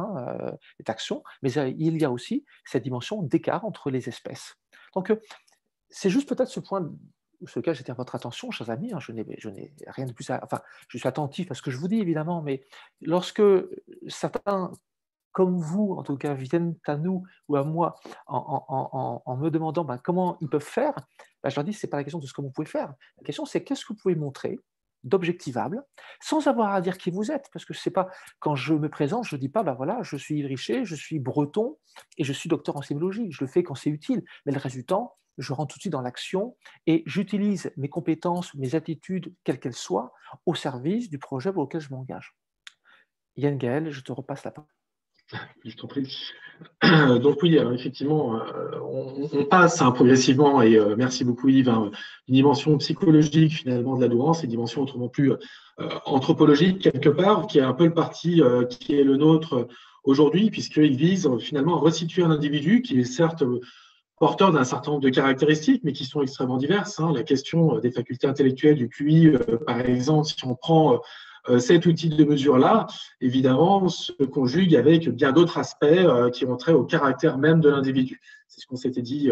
des taxons, mais il y a aussi cette dimension d'écart entre les espèces. Donc, c'est juste peut-être ce point sur lequel j'attire votre attention, chers amis, je n'ai rien de plus à... Enfin, je suis attentif à ce que je vous dis, évidemment, mais lorsque certains, comme vous, en tout cas, viennent à nous ou à moi en me demandant comment ils peuvent faire, je leur dis, ce n'est pas la question de ce que vous pouvez faire. La question, c'est qu'est-ce que vous pouvez montrer d'objectivable, sans avoir à dire qui vous êtes, parce que c'est pas, quand je me présente, je ne dis pas, voilà, je suis Yves Richer, je suis breton, et je suis docteur en sémiologie, je le fais quand c'est utile, mais le reste du temps, je rentre tout de suite dans l'action, et j'utilise mes compétences, mes attitudes, quelles qu'elles soient, au service du projet pour lequel je m'engage. Yann Gaël, je te repasse la parole. Je t'en prie. Donc oui, effectivement, on passe progressivement, et merci beaucoup Yves, une dimension psychologique finalement de la douance, une dimension autrement plus anthropologique quelque part, qui est un peu le parti qui est le nôtre aujourd'hui, puisqu'il vise finalement à resituer un individu qui est certes porteur d'un certain nombre de caractéristiques, mais qui sont extrêmement diverses. La question des facultés intellectuelles, du QI, par exemple, si on prend cet outil de mesure-là, évidemment, se conjugue avec bien d'autres aspects qui ont trait au caractère même de l'individu. C'est ce qu'on s'était dit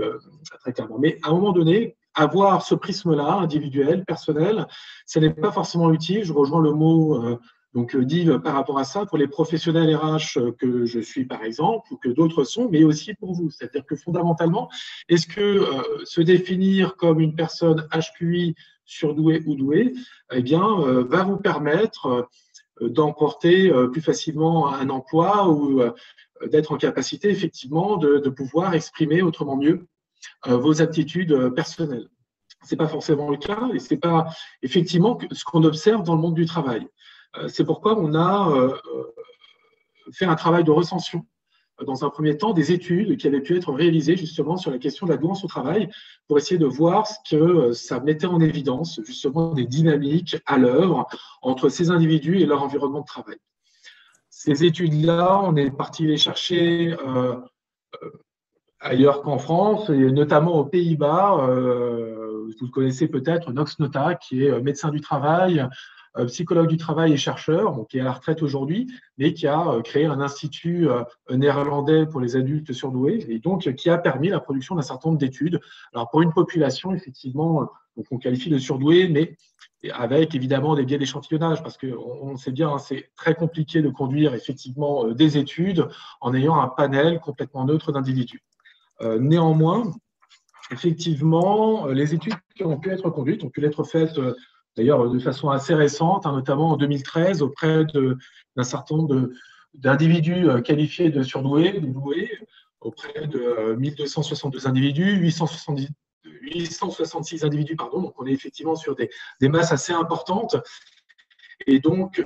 très clairement. Mais à un moment donné, avoir ce prisme-là, individuel, personnel, ce n'est pas forcément utile. Je rejoins le mot d'Yves par rapport à ça, pour les professionnels RH que je suis, par exemple, ou que d'autres sont, mais aussi pour vous. C'est-à-dire que fondamentalement, est-ce que se définir comme une personne HQI surdoué ou doué, va vous permettre d'emporter plus facilement un emploi ou d'être en capacité effectivement de pouvoir exprimer autrement mieux vos aptitudes personnelles. Ce n'est pas forcément le cas et ce n'est pas effectivement ce qu'on observe dans le monde du travail. C'est pourquoi on a fait un travail de recension dans un premier temps des études qui avaient pu être réalisées justement sur la question de la douance au travail pour essayer de voir ce que ça mettait en évidence, justement des dynamiques à l'œuvre entre ces individus et leur environnement de travail. Ces études-là, on est parti les chercher ailleurs qu'en France, et notamment aux Pays-Bas. Vous le connaissez peut-être, Nox Nota, qui est médecin du travail, psychologue du travail et chercheur, qui est à la retraite aujourd'hui, mais qui a créé un institut néerlandais pour les adultes surdoués, et donc qui a permis la production d'un certain nombre d'études. Alors pour une population, effectivement, on qualifie de surdoué, mais avec évidemment des biais d'échantillonnage, parce qu'on sait bien, c'est très compliqué de conduire effectivement des études en ayant un panel complètement neutre d'individus. Néanmoins, effectivement, les études qui ont pu être conduites ont pu être faites d'ailleurs de façon assez récente, notamment en 2013, auprès d'un certain nombre d'individus qualifiés de surdoués, de doués, auprès de 1262 individus, 866 individus, pardon. Donc on est effectivement sur des masses assez importantes. Et donc,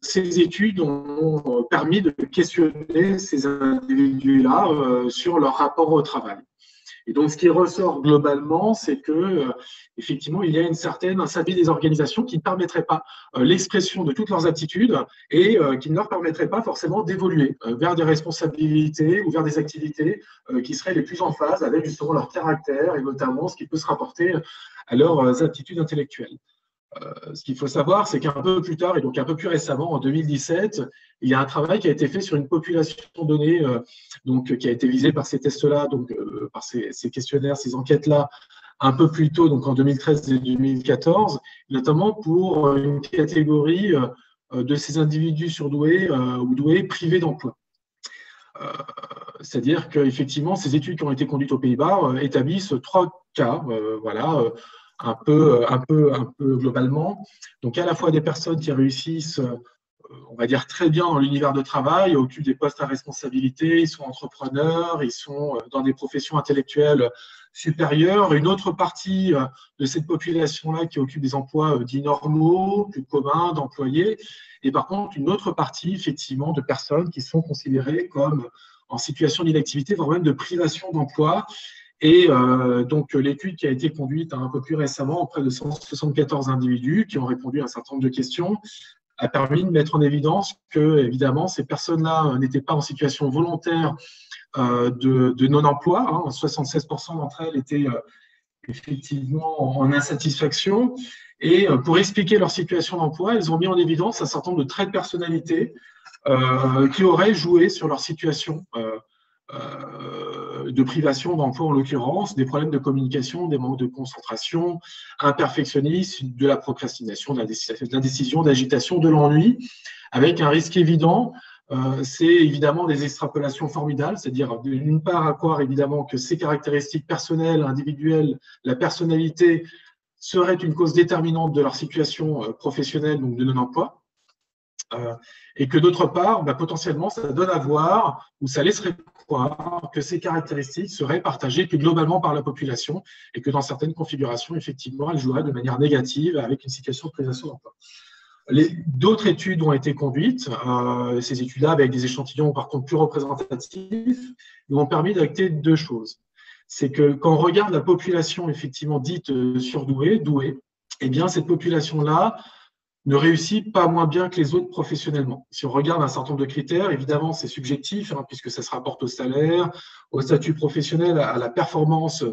ces études ont permis de questionner ces individus-là sur leur rapport au travail. Et donc, ce qui ressort globalement, c'est que effectivement, il y a un certain des organisations qui ne permettraient pas l'expression de toutes leurs attitudes et qui ne leur permettraient pas forcément d'évoluer vers des responsabilités ou vers des activités qui seraient les plus en phase avec justement leur caractère et notamment ce qui peut se rapporter à leurs aptitudes intellectuelles. Ce qu'il faut savoir, c'est qu'un peu plus tard, et donc un peu plus récemment, en 2017, il y a un travail qui a été fait sur une population donnée, qui a été visée par ces tests-là, par ces questionnaires, ces enquêtes-là, un peu plus tôt, donc en 2013 et 2014, notamment pour une catégorie de ces individus surdoués ou doués privés d'emploi. C'est-à-dire qu'effectivement, ces études qui ont été conduites aux Pays-Bas établissent 3 cas, un peu globalement. Donc, à la fois des personnes qui réussissent, on va dire, très bien dans l'univers de travail, occupent des postes à responsabilité, ils sont entrepreneurs, ils sont dans des professions intellectuelles supérieur, une autre partie de cette population-là qui occupe des emplois dits normaux, plus communs, d'employés, et par contre une autre partie effectivement de personnes qui sont considérées comme en situation d'inactivité, voire même de privation d'emploi. Et donc l'étude qui a été conduite un peu plus récemment auprès de 174 individus qui ont répondu à un certain nombre de questions a permis de mettre en évidence que, évidemment, ces personnes-là n'étaient pas en situation volontaire de non-emploi. Hein. 76% d'entre elles étaient effectivement en insatisfaction. Et pour expliquer leur situation d'emploi, elles ont mis en évidence un certain nombre de traits de personnalité qui auraient joué sur leur situation de privation d'emploi en l'occurrence, des problèmes de communication, des manques de concentration, un perfectionnisme, de la procrastination, de l'indécision, d'agitation, de l'ennui, avec un risque évident. C'est évidemment des extrapolations formidables, c'est-à-dire d'une part à croire évidemment que ces caractéristiques personnelles, individuelles, la personnalité serait une cause déterminante de leur situation professionnelle, donc de non-emploi, et que d'autre part, potentiellement, ça donne à voir, ou ça laisserait croire que ces caractéristiques seraient partagées plus globalement par la population, et que dans certaines configurations, effectivement, elles joueraient de manière négative avec une situation de privation d'emploi. D'autres études ont été conduites, ces études-là avec des échantillons par contre plus représentatifs, nous ont permis d'acter deux choses. C'est que quand on regarde la population effectivement dite surdouée, douée, eh bien cette population-là ne réussit pas moins bien que les autres professionnellement. Si on regarde un certain nombre de critères, évidemment c'est subjectif, puisque ça se rapporte au salaire, au statut professionnel, à la performance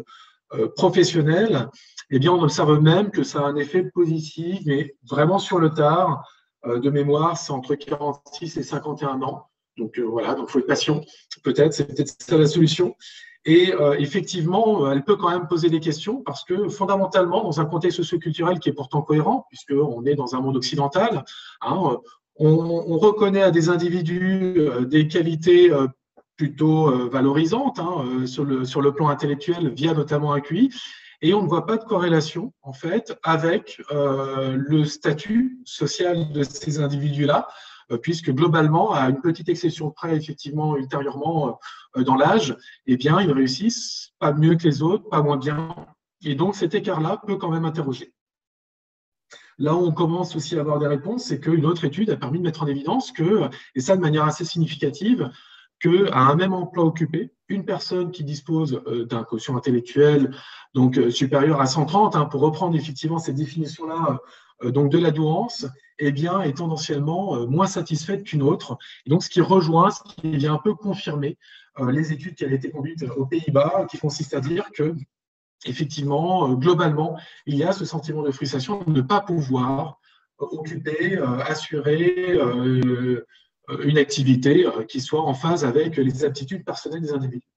professionnelle, eh bien on observe même que ça a un effet positif, mais vraiment sur le tard, de mémoire, c'est entre 46 et 51 ans. Donc voilà, donc il faut être patient, peut-être, c'est peut-être ça la solution. Et effectivement, elle peut quand même poser des questions parce que fondamentalement, dans un contexte socio-culturel qui est pourtant cohérent, puisqu'on est dans un monde occidental, on reconnaît à des individus des qualités plutôt valorisantes sur le plan intellectuel via notamment un QI, et on ne voit pas de corrélation en fait avec le statut social de ces individus-là, puisque globalement, à une petite exception près, effectivement, ultérieurement dans l'âge, eh bien, ils réussissent pas mieux que les autres, pas moins bien. Et donc, cet écart-là peut quand même interroger. Là où on commence aussi à avoir des réponses, c'est qu'une autre étude a permis de mettre en évidence que, et ça de manière assez significative, qu'à un même emploi occupé, une personne qui dispose d'un quotient intellectuel donc supérieur à 130, pour reprendre effectivement cette définition-là donc de la douance, eh bien, est tendanciellement moins satisfaite qu'une autre. Et donc, ce qui rejoint, ce qui vient un peu confirmer les études qui avaient été conduites aux Pays-Bas, qui consistent à dire que, effectivement, globalement, il y a ce sentiment de frustration de ne pas pouvoir occuper, assurer une activité qui soit en phase avec les aptitudes personnelles des individus.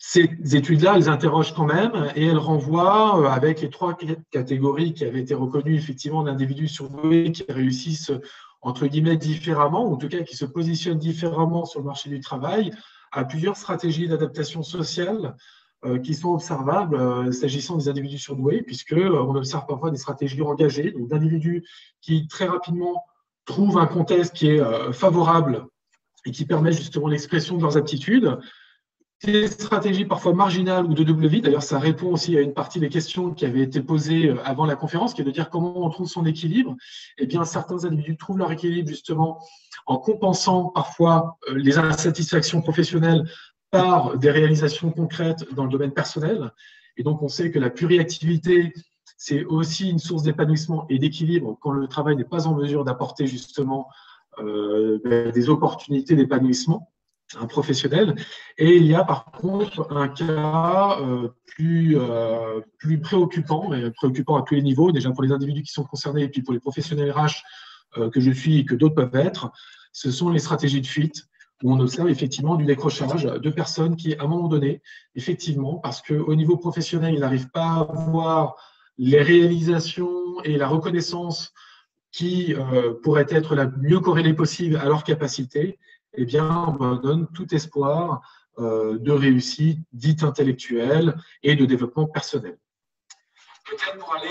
Ces études-là, elles interrogent quand même et elles renvoient avec les trois catégories qui avaient été reconnues effectivement d'individus surdoués qui réussissent entre guillemets différemment, ou en tout cas qui se positionnent différemment sur le marché du travail, à plusieurs stratégies d'adaptation sociale qui sont observables s'agissant des individus surdoués, puisqu'on observe parfois des stratégies engagées, donc d'individus qui très rapidement trouvent un contexte qui est favorable et qui permet justement l'expression de leurs aptitudes. Des stratégies parfois marginales ou de double vie, d'ailleurs ça répond aussi à une partie des questions qui avaient été posées avant la conférence, qui est de dire comment on trouve son équilibre. Eh bien, certains individus trouvent leur équilibre justement en compensant parfois les insatisfactions professionnelles par des réalisations concrètes dans le domaine personnel. Et donc on sait que la pluriactivité, c'est aussi une source d'épanouissement et d'équilibre quand le travail n'est pas en mesure d'apporter justement des opportunités d'épanouissement professionnel. Et il y a par contre un cas plus préoccupant, et préoccupant à tous les niveaux, déjà pour les individus qui sont concernés et puis pour les professionnels RH que je suis et que d'autres peuvent être, ce sont les stratégies de fuite, où on observe effectivement du décrochage de personnes qui, à un moment donné, effectivement, parce qu'au niveau professionnel, ils n'arrivent pas à avoir les réalisations et la reconnaissance qui pourraient être la mieux corrélée possible à leurs capacités, eh bien, on donne tout espoir de réussite dite intellectuelle et de développement personnel. Peut-être pour aller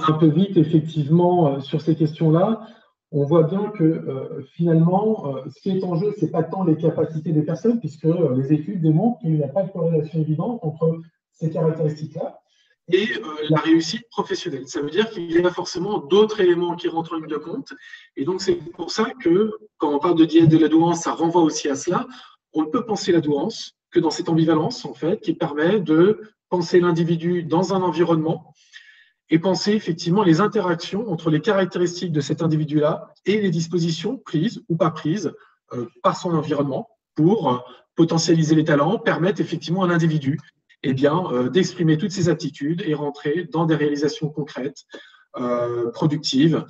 un peu vite, effectivement, sur ces questions-là, on voit bien que finalement, ce qui est en jeu, ce n'est pas tant les capacités des personnes, puisque les études démontrent qu'il n'y a pas de corrélation évidente entre ces caractéristiques-là et la réussite professionnelle. Ça veut dire qu'il y a forcément d'autres éléments qui rentrent en ligne de compte. Et donc, c'est pour ça que, quand on parle de diète de la douance, ça renvoie aussi à cela. On ne peut penser la douance que dans cette ambivalence, en fait, qui permet de penser l'individu dans un environnement et penser effectivement les interactions entre les caractéristiques de cet individu-là et les dispositions prises ou pas prises par son environnement pour potentialiser les talents, permettre effectivement à l'individu d'exprimer toutes ses aptitudes et rentrer dans des réalisations concrètes, productives,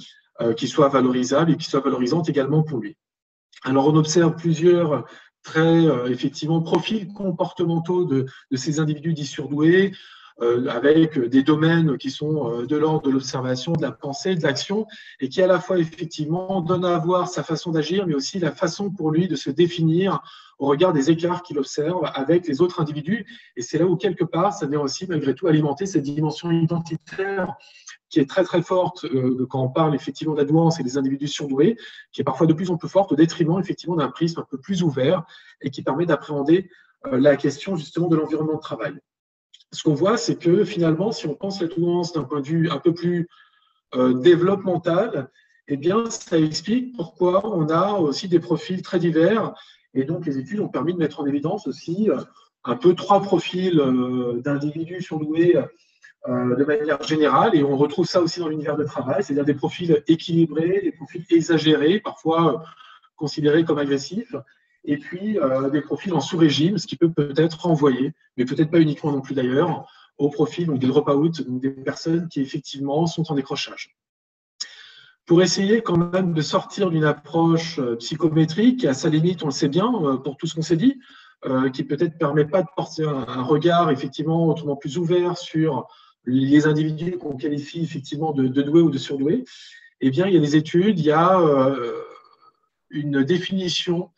qui soient valorisables et qui soient valorisantes également pour lui. Alors, on observe plusieurs effectivement, profils comportementaux de ces individus dits surdoués, avec des domaines qui sont de l'ordre de l'observation, de la pensée, de l'action, et qui à la fois effectivement donnent à voir sa façon d'agir, mais aussi la façon pour lui de se définir au regard des écarts qu'il observe avec les autres individus. Et c'est là où, quelque part, ça vient aussi malgré tout alimenter cette dimension identitaire qui est très très forte quand on parle effectivement de la douance et des individus surdoués, qui est parfois de plus en plus forte au détriment effectivement d'un prisme un peu plus ouvert et qui permet d'appréhender la question justement de l'environnement de travail. Ce qu'on voit, c'est que finalement, si on pense la douance d'un point de vue un peu plus développemental, eh bien, ça explique pourquoi on a aussi des profils très divers. Et donc, les études ont permis de mettre en évidence aussi un peu 3 profils d'individus surdoués de manière générale. Et on retrouve ça aussi dans l'univers de travail, c'est-à-dire des profils équilibrés, des profils exagérés, parfois considérés comme agressifs, et puis des profils en sous-régime, ce qui peut peut-être renvoyer, mais peut-être pas uniquement non plus d'ailleurs, au profil donc des drop-out, donc des personnes qui effectivement sont en décrochage. Pour essayer quand même de sortir d'une approche psychométrique, qui à sa limite, on le sait bien, pour tout ce qu'on s'est dit, qui peut-être ne permet pas de porter un regard effectivement autrement plus ouvert sur les individus qu'on qualifie effectivement de doués ou de surdoués, eh bien, il y a des études, il y a une définition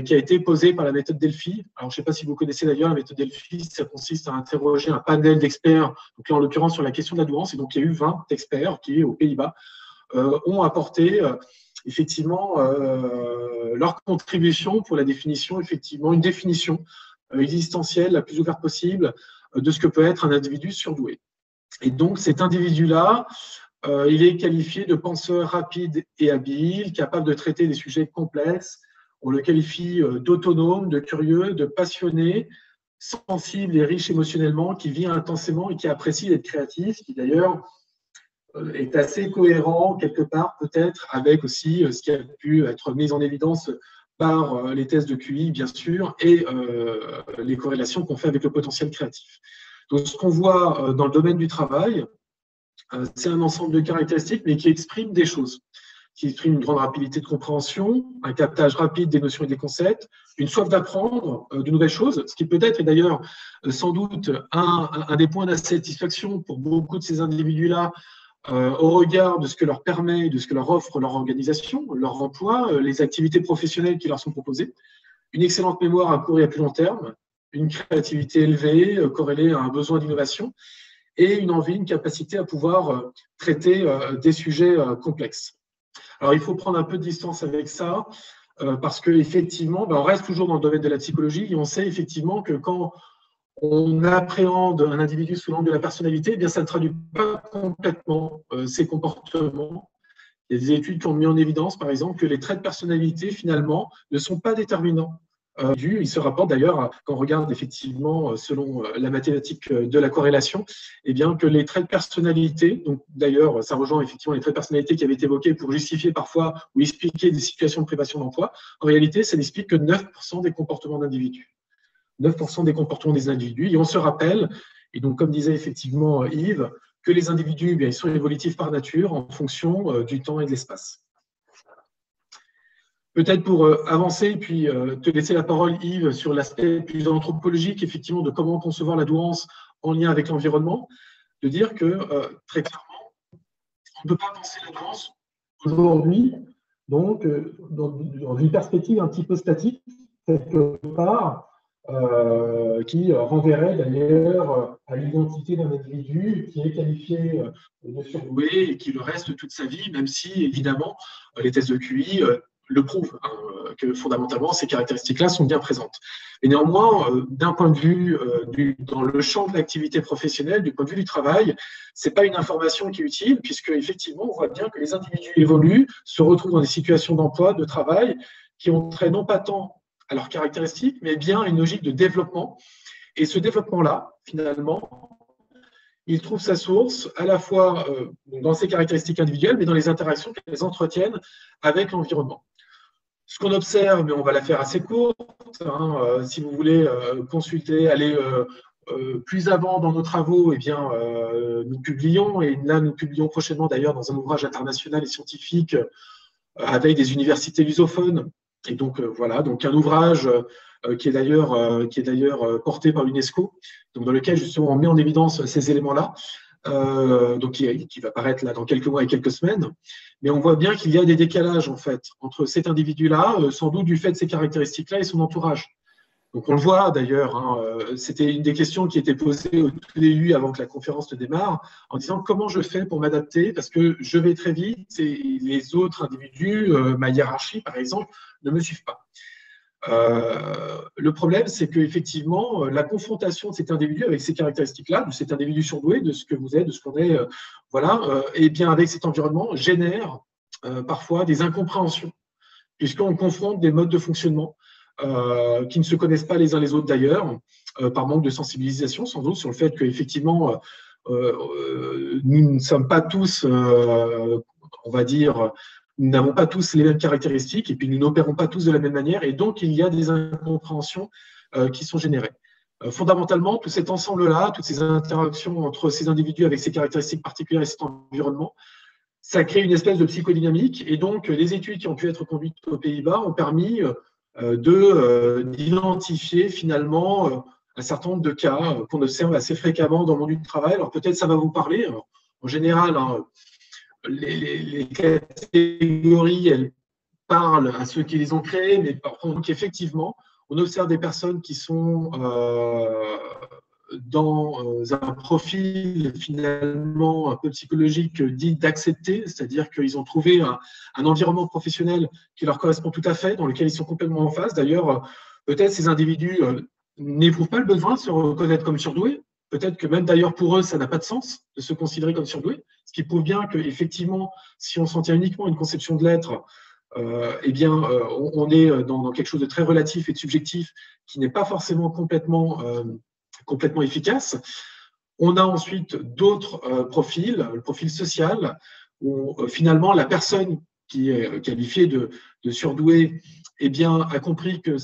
qui a été posée par la méthode Delphi. Alors, je ne sais pas si vous connaissez d'ailleurs la méthode Delphi, ça consiste à interroger un panel d'experts, donc là, en l'occurrence, sur la question de la douance, et donc il y a eu 20 experts qui, aux Pays-Bas, ont apporté effectivement leur contribution pour la définition, effectivement, une définition existentielle la plus ouverte possible de ce que peut être un individu surdoué. Et donc, cet individu-là, il est qualifié de penseur rapide et habile, capable de traiter des sujets complexes. On le qualifie d'autonome, de curieux, de passionné, sensible et riche émotionnellement, qui vit intensément et qui apprécie d'être créatif, qui d'ailleurs est assez cohérent quelque part peut-être avec aussi ce qui a pu être mis en évidence par les tests de QI, bien sûr, et les corrélations qu'on fait avec le potentiel créatif. Donc, ce qu'on voit dans le domaine du travail, c'est un ensemble de caractéristiques, mais qui expriment des choses, qui expriment une grande rapidité de compréhension, un captage rapide des notions et des concepts, une soif d'apprendre de nouvelles choses, ce qui peut-être est d'ailleurs sans doute un des points d'insatisfaction pour beaucoup de ces individus-là, au regard de ce que leur permet, de ce que leur offre leur organisation, leur emploi, les activités professionnelles qui leur sont proposées, une excellente mémoire à court et à plus long terme, une créativité élevée, corrélée à un besoin d'innovation, et une envie, une capacité à pouvoir traiter des sujets complexes. Alors, il faut prendre un peu de distance avec ça, parce qu'effectivement, on reste toujours dans le domaine de la psychologie, et on sait effectivement que quand on appréhende un individu sous l'angle de la personnalité, eh bien, ça ne traduit pas complètement ses comportements. Il y a des études qui ont mis en évidence, par exemple, que les traits de personnalité, finalement, ne sont pas déterminants. Il se rapporte d'ailleurs, quand on regarde effectivement, selon la mathématique de la corrélation, eh bien, que les traits de personnalité, donc d'ailleurs, ça rejoint effectivement les traits de personnalité qui avaient été évoqués pour justifier parfois ou expliquer des situations de privation d'emploi, en réalité, ça n'explique que 9% des comportements d'individus. 9% des comportements des individus. Et on se rappelle, et donc comme disait effectivement Yves, que les individus, ils sont évolutifs par nature en fonction du temps et de l'espace. Peut-être pour avancer, puis te laisser la parole, Yves, sur l'aspect plus anthropologique, effectivement, de comment concevoir la douance en lien avec l'environnement, de dire que, très clairement, on ne peut pas penser la douance aujourd'hui, donc, dans une perspective un petit peu statique, quelque part, qui renverrait d'ailleurs à l'identité d'un individu qui est qualifié de surdoué et qui le reste toute sa vie, même si évidemment les tests de QI le prouvent, hein, que fondamentalement ces caractéristiques-là sont bien présentes. Et néanmoins, d'un point de vue dans le champ de l'activité professionnelle, du point de vue du travail, c'est pas une information qui est utile, puisque effectivement on voit bien que les individus évoluent, se retrouvent dans des situations d'emploi, de travail, qui ont trait non pas tant à leurs caractéristiques, mais bien à une logique de développement. Et ce développement-là, finalement, il trouve sa source à la fois dans ses caractéristiques individuelles, mais dans les interactions qu'elles entretiennent avec l'environnement. Ce qu'on observe, mais on va la faire assez courte, hein, si vous voulez consulter, aller plus avant dans nos travaux, eh bien, nous publions, et là nous publions prochainement d'ailleurs dans un ouvrage international et scientifique avec des universités lusophones. Et donc voilà, donc un ouvrage qui est d'ailleurs porté par l'UNESCO, donc dans lequel justement on met en évidence ces éléments-là, donc qui va paraître là dans quelques mois et quelques semaines. Mais on voit bien qu'il y a des décalages en fait entre cet individu-là, sans doute du fait de ses caractéristiques-là et son entourage. Donc on le voit d'ailleurs, hein, c'était une des questions qui était posée au tout début avant que la conférence ne démarre, en disant comment je fais pour m'adapter parce que je vais très vite et les autres individus, ma hiérarchie par exemple, ne me suivent pas. Le problème, c'est qu'effectivement, la confrontation de cet individu avec ces caractéristiques-là, de cet individu surdoué, de ce que vous êtes, de ce qu'on est, et bien avec cet environnement, génère parfois des incompréhensions, puisqu'on confronte des modes de fonctionnement qui ne se connaissent pas les uns les autres d'ailleurs, par manque de sensibilisation sans doute sur le fait qu'effectivement, nous ne sommes pas tous, on va dire, nous n'avons pas tous les mêmes caractéristiques et puis nous n'opérons pas tous de la même manière et donc il y a des incompréhensions qui sont générées. Fondamentalement, tout cet ensemble-là, toutes ces interactions entre ces individus avec ces caractéristiques particulières et cet environnement, ça crée une espèce de psychodynamique et donc les études qui ont pu être conduites aux Pays-Bas ont permis d'identifier finalement un certain nombre de cas qu'on observe assez fréquemment dans le monde du travail. Alors peut-être ça va vous parler. Alors, en général, hein, les catégories, elles parlent à ceux qui les ont créées, mais donc effectivement, on observe des personnes qui sont dans un profil finalement un peu psychologique dit d'accepter, c'est-à-dire qu'ils ont trouvé un environnement professionnel qui leur correspond tout à fait, dans lequel ils sont complètement en phase. D'ailleurs, peut-être ces individus n'éprouvent pas le besoin de se reconnaître comme surdoués. Peut-être que même d'ailleurs pour eux, ça n'a pas de sens de se considérer comme surdoués, ce qui prouve bien qu'effectivement, si on s'en tient uniquement à une conception de l'être, eh bien, on est dans quelque chose de très relatif et de subjectif qui n'est pas forcément complètement efficace. On a ensuite d'autres profils, le profil social, où finalement la personne qui est qualifiée de surdouée eh bien, a compris que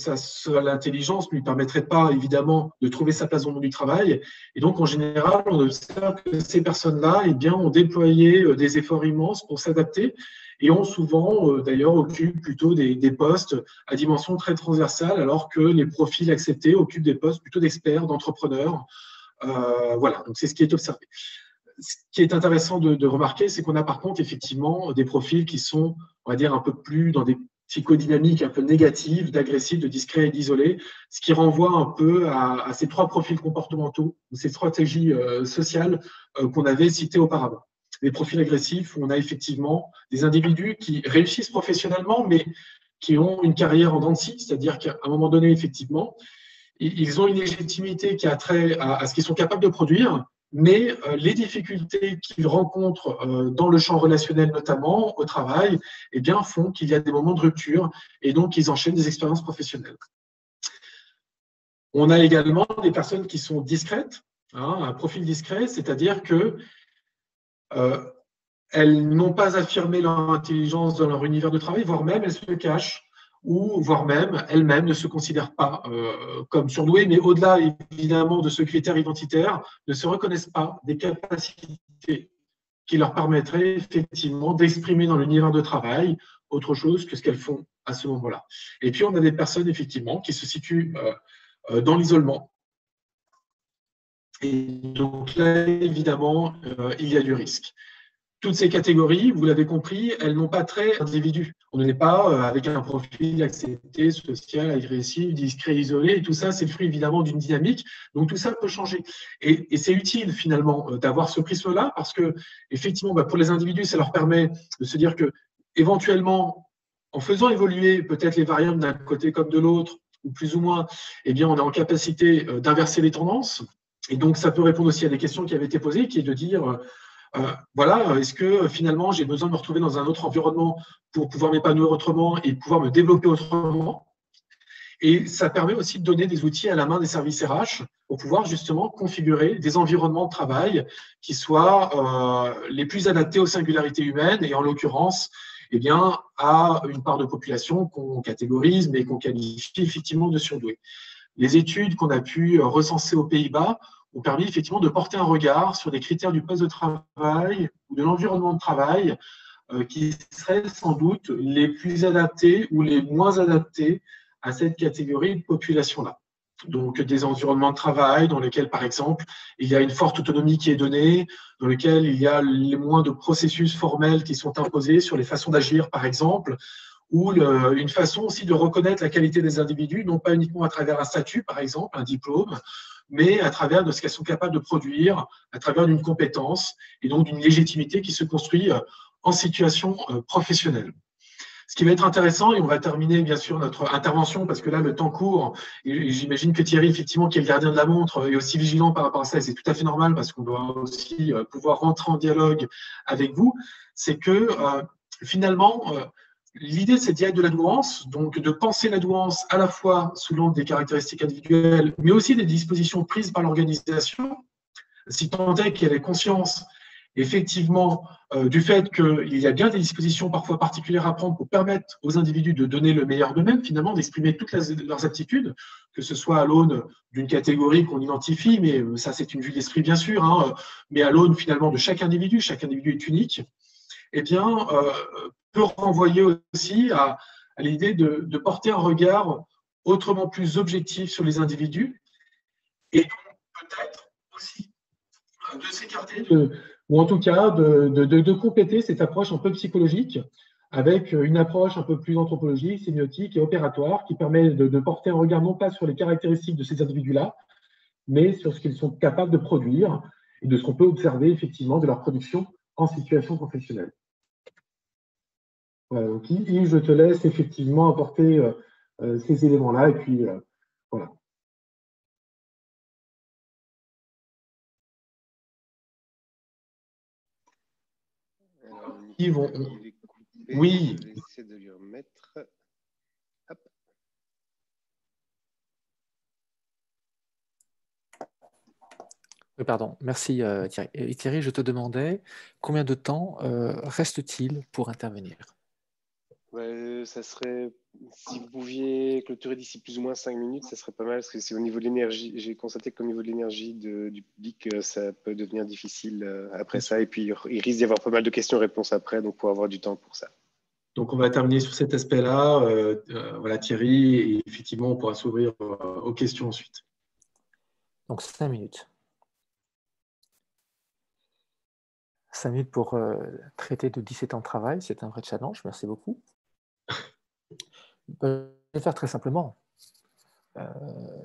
l'intelligence ne lui permettrait pas, évidemment, de trouver sa place dans le monde du travail. Et donc, en général, on observe que ces personnes-là eh bien, ont déployé des efforts immenses pour s'adapter et ont souvent, d'ailleurs, occupent plutôt des postes à dimension très transversale, alors que les profils acceptés occupent des postes plutôt d'experts, d'entrepreneurs. Voilà, donc c'est ce qui est observé. Ce qui est intéressant de remarquer, c'est qu'on a par contre effectivement des profils qui sont, on va dire, un peu plus dans des psychodynamiques un peu négatives, d'agressifs, de discrets et d'isolés, ce qui renvoie un peu à ces trois profils comportementaux, ces stratégies sociales qu'on avait citées auparavant. Les profils agressifs, où on a effectivement des individus qui réussissent professionnellement, mais qui ont une carrière en dents de scie, c'est-à-dire qu'à un moment donné, effectivement, ils ont une légitimité qui a trait à ce qu'ils sont capables de produire, mais les difficultés qu'ils rencontrent dans le champ relationnel, notamment au travail, eh bien, font qu'il y a des moments de rupture et donc ils enchaînent des expériences professionnelles. On a également des personnes qui sont discrètes, hein, un profil discret, c'est-à-dire que elles n'ont pas affirmé leur intelligence dans leur univers de travail, voire même elles se cachent, ou voire même elles-mêmes ne se considèrent pas comme surdouées, mais au-delà évidemment de ce critère identitaire, ne se reconnaissent pas des capacités qui leur permettraient effectivement d'exprimer dans l'univers de travail autre chose que ce qu'elles font à ce moment-là. Et puis on a des personnes effectivement qui se situent dans l'isolement. Et donc là, évidemment, il y a du risque. toutes ces catégories, vous l'avez compris, elles n'ont pas trait d'individu. On n'est pas avec un profil accepté, social, agressif, discret, isolé. Et tout ça, c'est le fruit évidemment d'une dynamique. Donc tout ça peut changer. Et c'est utile finalement d'avoir ce prisme-là parce que effectivement, pour les individus, ça leur permet de se dire que éventuellement, en faisant évoluer peut-être les variables d'un côté comme de l'autre, ou plus ou moins, eh bien, on est en capacité d'inverser les tendances. Et donc, ça peut répondre aussi à des questions qui avaient été posées, qui est de dire voilà, est-ce que finalement j'ai besoin de me retrouver dans un autre environnement pour pouvoir m'épanouir autrement et pouvoir me développer autrement? Et ça permet aussi de donner des outils à la main des services RH pour pouvoir justement configurer des environnements de travail qui soient les plus adaptés aux singularités humaines et en l'occurrence, eh bien, à une part de population qu'on catégorise mais qu'on qualifie effectivement de surdouée. Les études qu'on a pu recenser aux Pays-Bas ont permis effectivement de porter un regard sur des critères du poste de travail ou de l'environnement de travail qui seraient sans doute les plus adaptés ou les moins adaptés à cette catégorie de population-là. Donc, des environnements de travail dans lesquels, par exemple, il y a une forte autonomie qui est donnée, dans lesquels il y a les moins de processus formels qui sont imposés sur les façons d'agir, par exemple, ou une façon aussi de reconnaître la qualité des individus, non pas uniquement à travers un statut, par exemple, un diplôme, mais à travers de ce qu'elles sont capables de produire, à travers d'une compétence et donc d'une légitimité qui se construit en situation professionnelle. Ce qui va être intéressant, et on va terminer bien sûr notre intervention parce que là le temps court, et j'imagine que Thierry, effectivement, qui est le gardien de la montre, est aussi vigilant par rapport à ça, et c'est tout à fait normal parce qu'on doit aussi pouvoir rentrer en dialogue avec vous, c'est que finalement, l'idée, c'est d'y être de la douance, donc de penser la douance à la fois sous l'angle des caractéristiques individuelles, mais aussi des dispositions prises par l'organisation, si tant est qu'elle ait conscience, effectivement, du fait qu'il y a bien des dispositions parfois particulières à prendre pour permettre aux individus de donner le meilleur d'eux-mêmes, finalement, d'exprimer toutes leurs aptitudes, que ce soit à l'aune d'une catégorie qu'on identifie, mais ça, c'est une vue d'esprit, bien sûr, hein, mais à l'aune, finalement, de chaque individu est unique, eh bien, peut renvoyer aussi à l'idée de porter un regard autrement plus objectif sur les individus et peut-être aussi de s'écarter ou en tout cas de compléter cette approche un peu psychologique avec une approche un peu plus anthropologique, sémiotique et opératoire qui permet de porter un regard non pas sur les caractéristiques de ces individus-là, mais sur ce qu'ils sont capables de produire et de ce qu'on peut observer effectivement de leur production en situation professionnelle. Voilà, donc Yves, je te laisse effectivement apporter ces éléments-là et puis voilà. Yves, oui. Je vais essayer de lui remettre. Hop. Oui, pardon, merci Thierry. Et Thierry, je te demandais combien de temps reste-t-il pour intervenir? Ça serait, si vous pouviez clôturer d'ici plus ou moins 5 minutes, ça serait pas mal, parce que c'est au niveau de l'énergie. J'ai constaté qu'au niveau de l'énergie du public, ça peut devenir difficile après ça. Et puis, il risque d'y avoir pas mal de questions-réponses après, donc pour avoir du temps pour ça. Donc, on va terminer sur cet aspect-là. Voilà, Thierry, et effectivement, on pourra s'ouvrir aux questions ensuite. Donc, 5 minutes. 5 minutes pour traiter de 17 ans de travail, c'est un vrai challenge, merci beaucoup. Je vais faire très simplement.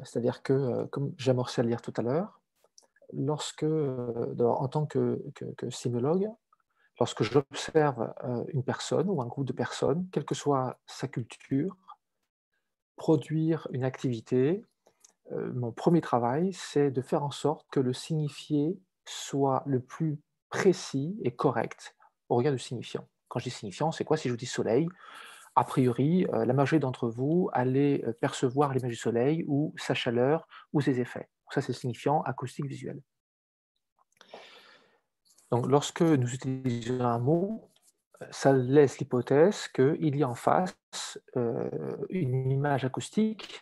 C'est-à-dire que, comme j'amorçais à le dire tout à l'heure, en tant que sémiologue, lorsque j'observe une personne ou un groupe de personnes, quelle que soit sa culture, produire une activité, mon premier travail, c'est de faire en sorte que le signifié soit le plus précis et correct au regard du signifiant. Quand je dis signifiant, c'est quoi? Si je vous dis soleil, a priori, la majorité d'entre vous allez percevoir l'image du soleil ou sa chaleur ou ses effets. Donc ça, c'est le signifiant acoustique visuel. Donc, lorsque nous utilisons un mot, ça laisse l'hypothèse qu'il y a en face une image acoustique,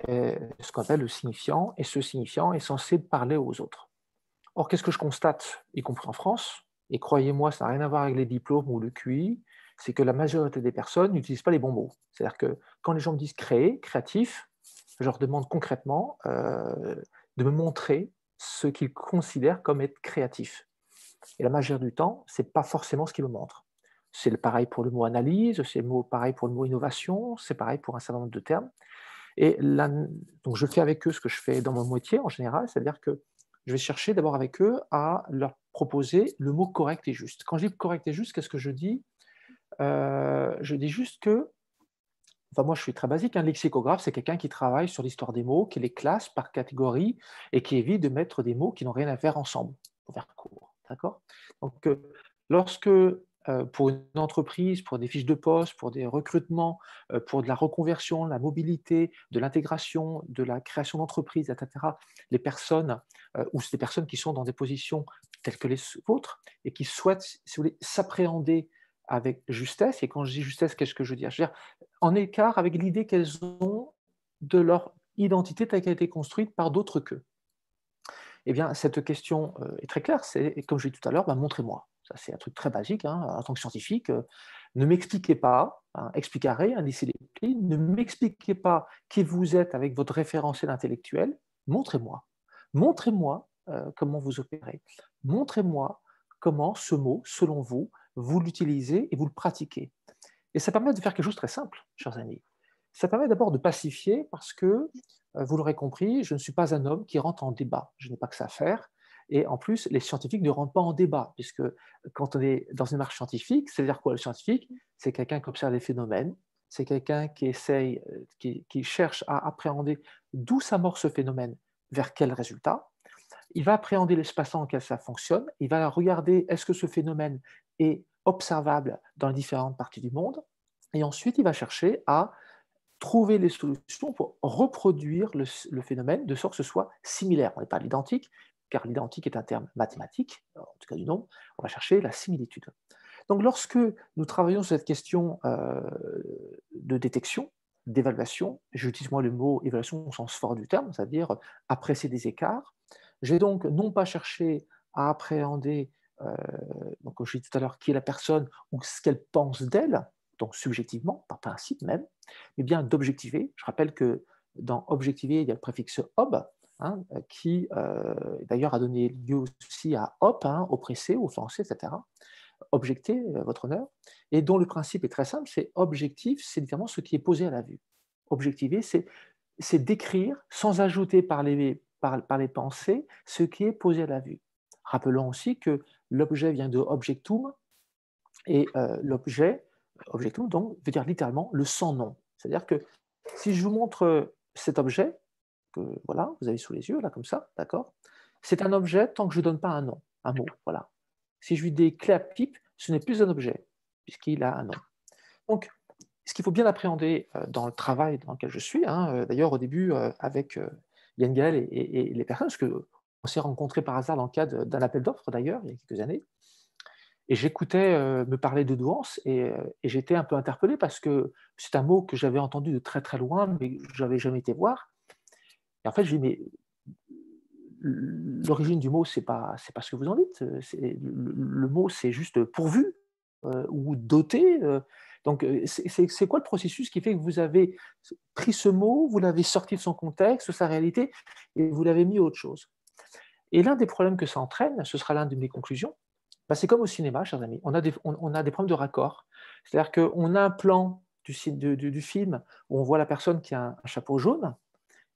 ce qu'on appelle le signifiant, et ce signifiant est censé parler aux autres. Or, qu'est-ce que je constate, y compris en France, et croyez-moi, ça n'a rien à voir avec les diplômes ou le QI, c'est que la majorité des personnes n'utilisent pas les bons mots. C'est-à-dire que quand les gens me disent créer, créatif, je leur demande concrètement de me montrer ce qu'ils considèrent comme être créatif. Et la majorité du temps, ce n'est pas forcément ce qu'il me montre. C'est pareil pour le mot analyse, c'est pareil pour le mot innovation, c'est pareil pour un certain nombre de termes. Et là, donc je fais avec eux ce que je fais dans mon métier en général, c'est-à-dire que je vais chercher d'abord avec eux à leur proposer le mot correct et juste. Quand je dis correct et juste, qu'est-ce que je dis? Je dis juste que, enfin moi je suis très basique, un lexicographe c'est quelqu'un qui travaille sur l'histoire des mots, qui les classe par catégorie et qui évite de mettre des mots qui n'ont rien à faire ensemble, pour faire court. D'accord? Donc lorsque pour une entreprise, pour des fiches de poste, pour des recrutements, pour de la reconversion, la mobilité, de l'intégration, de la création d'entreprises, etc., les personnes, ou c'est des personnes qui sont dans des positions telles que les vôtres et qui souhaitent, si vous voulez, s'appréhender avec justesse. Et quand je dis justesse, qu'est-ce que je veux dire? Je veux dire en écart avec l'idée qu'elles ont de leur identité telle qu'elle a été construite par d'autres qu'eux. Eh bien, cette question est très claire, c'est, comme je l'ai dit tout à l'heure, ben, montrez-moi. Ça, c'est un truc très basique, hein, en tant que scientifique. Ne m'expliquez pas, hein, explicare, indicez les plis, ne m'expliquez pas qui vous êtes avec votre référentiel intellectuel, montrez-moi. Montrez-moi comment vous opérez. Montrez-moi comment ce mot, selon vous, vous l'utilisez et vous le pratiquez. Et ça permet de faire quelque chose de très simple, chers amis. Ça permet d'abord de pacifier parce que, vous l'aurez compris, je ne suis pas un homme qui rentre en débat. Je n'ai pas que ça à faire. Et en plus, les scientifiques ne rentrent pas en débat, puisque quand on est dans une marche scientifique, c'est-à-dire quoi le scientifique? C'est quelqu'un qui observe les phénomènes, c'est quelqu'un qui essaye, qui cherche à appréhender d'où s'amorce ce phénomène, vers quel résultat. Il va appréhender l'espace-temps dans lequel ça fonctionne, il va regarder est-ce que ce phénomène est observable dans les différentes parties du monde, et ensuite il va chercher à trouver les solutions pour reproduire le phénomène de sorte que ce soit similaire. On n'est pas l'identique, car l'identique est un terme mathématique, en tout cas du nombre, on va chercher la similitude. Donc lorsque nous travaillons sur cette question de détection, d'évaluation, j'utilise moi le mot évaluation au sens fort du terme, c'est-à-dire apprécier des écarts, j'ai donc non pas cherché à appréhender, donc comme je disais tout à l'heure, qui est la personne ou ce qu'elle pense d'elle, donc subjectivement, par principe même, mais bien d'objectiver. Je rappelle que dans objectiver, il y a le préfixe ob, hein, qui d'ailleurs a donné lieu aussi à op, hein, oppressé, offensé, etc. Objecter, votre honneur, et dont le principe est très simple, c'est objectif, c'est littéralement ce qui est posé à la vue. Objectiver, c'est décrire, sans ajouter par les pensées, ce qui est posé à la vue. Rappelons aussi que l'objet vient de objectum, et l'objet, objectum, donc, veut dire littéralement le sans-nom. C'est-à-dire que si je vous montre cet objet, que voilà, vous avez sous les yeux, là, comme ça, d'accord? C'est un objet tant que je ne donne pas un nom, un mot, voilà. Si je lui dis clé à pipe, ce n'est plus un objet, puisqu'il a un nom. Donc, ce qu'il faut bien appréhender dans le travail dans lequel je suis, hein, d'ailleurs au début avec Yann Gaël et les personnes, parce qu'on s'est rencontrés par hasard dans le cadre d'un appel d'offres d'ailleurs, il y a quelques années, et j'écoutais me parler de douance et j'étais un peu interpellé parce que c'est un mot que j'avais entendu de très très loin, mais que je n'avais jamais été voir. Et en fait, je dis, mais l'origine du mot, c'est pas ce que vous en dites. Le mot, c'est juste pourvu ou doté. Donc, c'est quoi le processus qui fait que vous avez pris ce mot, vous l'avez sorti de son contexte, de sa réalité, et vous l'avez mis à autre chose? Et l'un des problèmes que ça entraîne, ce sera l'un de mes conclusions, bah, c'est comme au cinéma, chers amis, on a des problèmes de raccord. C'est-à-dire qu'on a un plan du film où on voit la personne qui a un chapeau jaune,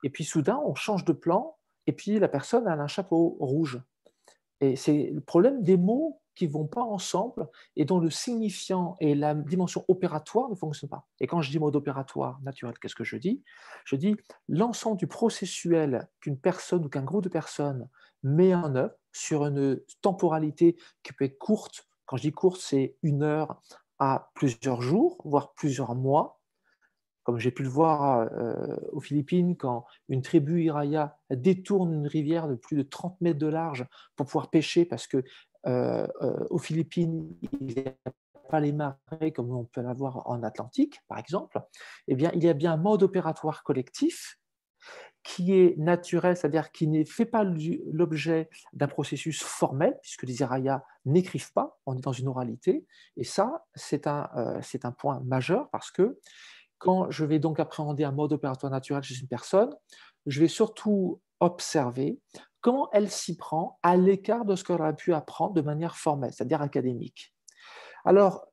et puis soudain, on change de plan, et puis la personne a un chapeau rouge. Et c'est le problème des mots qui ne vont pas ensemble et dont le signifiant et la dimension opératoire ne fonctionnent pas. Et quand je dis mode opératoire naturel, qu'est-ce que je dis? Je dis l'ensemble du processuel qu'une personne ou qu'un groupe de personnes met en œuvre sur une temporalité qui peut être courte. Quand je dis courte, c'est 1 heure à plusieurs jours, voire plusieurs mois, comme j'ai pu le voir aux Philippines, quand une tribu Iraya détourne une rivière de plus de 30 mètres de large pour pouvoir pêcher, parce que aux Philippines, il n'y a pas les marées comme on peut l'avoir en Atlantique, par exemple, eh bien, il y a bien un mode opératoire collectif qui est naturel, c'est-à-dire qui ne fait pas l'objet d'un processus formel, puisque les Irayas n'écrivent pas, on est dans une oralité, et ça, c'est un point majeur, parce que quand je vais donc appréhender un mode opératoire naturel chez une personne, je vais surtout observer comment elle s'y prend à l'écart de ce qu'elle aurait pu apprendre de manière formelle, c'est-à-dire académique. Alors,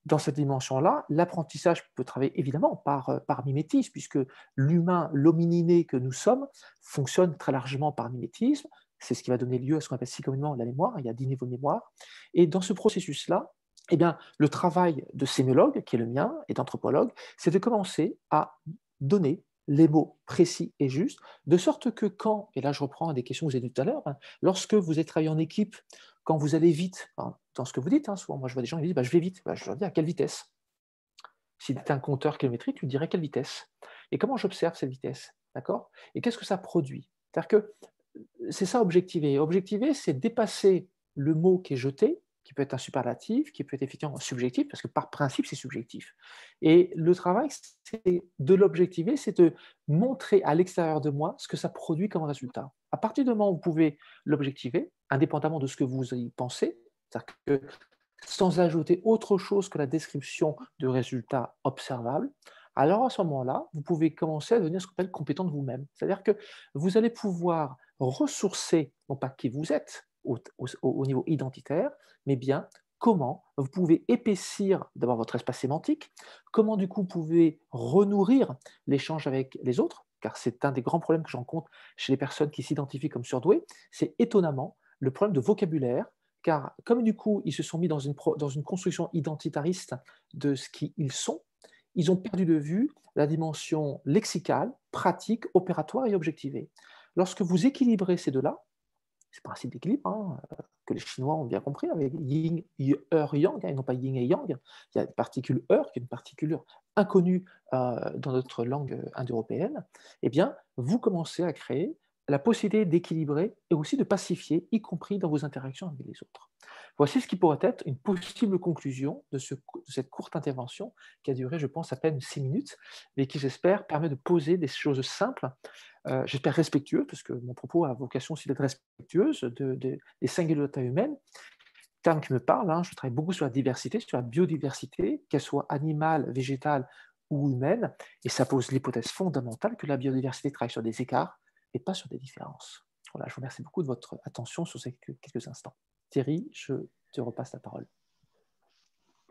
dans cette dimension-là, l'apprentissage peut travailler évidemment par mimétisme, puisque l'humain, l'homininé que nous sommes, fonctionne très largement par mimétisme. C'est ce qui va donner lieu à ce qu'on appelle psychomènement la mémoire. Il y a 10 niveaux de mémoire. Et dans ce processus-là, eh bien, le travail de sémiologue, qui est le mien, et d'anthropologue, c'est de commencer à donner les mots précis et justes, de sorte que quand, et là je reprends des questions que vous avez dites tout à l'heure, lorsque vous êtes travaillé en équipe, quand vous allez vite, dans ce que vous dites, souvent moi je vois des gens qui disent je vais vite, je leur dis à quelle vitesse? Si tu étais un compteur kilométrique, tu dirais quelle vitesse? Et comment j'observe cette vitesse? D'accord? Et qu'est-ce que ça produit? C'est-à-dire que c'est ça objectiver. Objectiver, c'est dépasser le mot qui est jeté, qui peut être un superlatif, qui peut être effectivement subjectif, parce que par principe, c'est subjectif. Et le travail de l'objectiver, c'est de montrer à l'extérieur de moi ce que ça produit comme résultat. À partir du moment où vous pouvez l'objectiver, indépendamment de ce que vous y pensez, c'est-à-dire que sans ajouter autre chose que la description de résultats observables, alors à ce moment-là, vous pouvez commencer à devenir ce qu'on appelle compétent de vous-même. C'est-à-dire que vous allez pouvoir ressourcer, non pas qui vous êtes au niveau identitaire, mais bien comment vous pouvez épaissir d'abord votre espace sémantique, comment du coup vous pouvez renourrir l'échange avec les autres, car c'est un des grands problèmes que je rencontre chez les personnes qui s'identifient comme surdouées, c'est étonnamment le problème de vocabulaire, car comme du coup ils se sont mis dans une construction identitariste de ce qu'ils sont, ils ont perdu de vue la dimension lexicale, pratique, opératoire et objectivée. Lorsque vous équilibrez ces deux-là, c'est le principe d'équilibre que les Chinois ont bien compris avec yin, yang, et non pas yin et yang. Il y a une particule qui est une particule inconnue dans notre langue indo-européenne. Eh bien, vous commencez à créer la possibilité d'équilibrer et aussi de pacifier, y compris dans vos interactions avec les autres. Voici ce qui pourrait être une possible conclusion de cette courte intervention qui a duré, je pense, à peine 6 minutes, mais qui, j'espère, permet de poser des choses simples, j'espère respectueuses, parce que mon propos a vocation aussi d'être respectueuse des singularités humaines, terme qui me parle. Je travaille beaucoup sur la diversité, sur la biodiversité, qu'elle soit animale, végétale ou humaine, et ça pose l'hypothèse fondamentale que la biodiversité travaille sur des écarts et pas sur des différences. Voilà, je vous remercie beaucoup de votre attention sur ces quelques instants. Thierry, je te repasse la parole.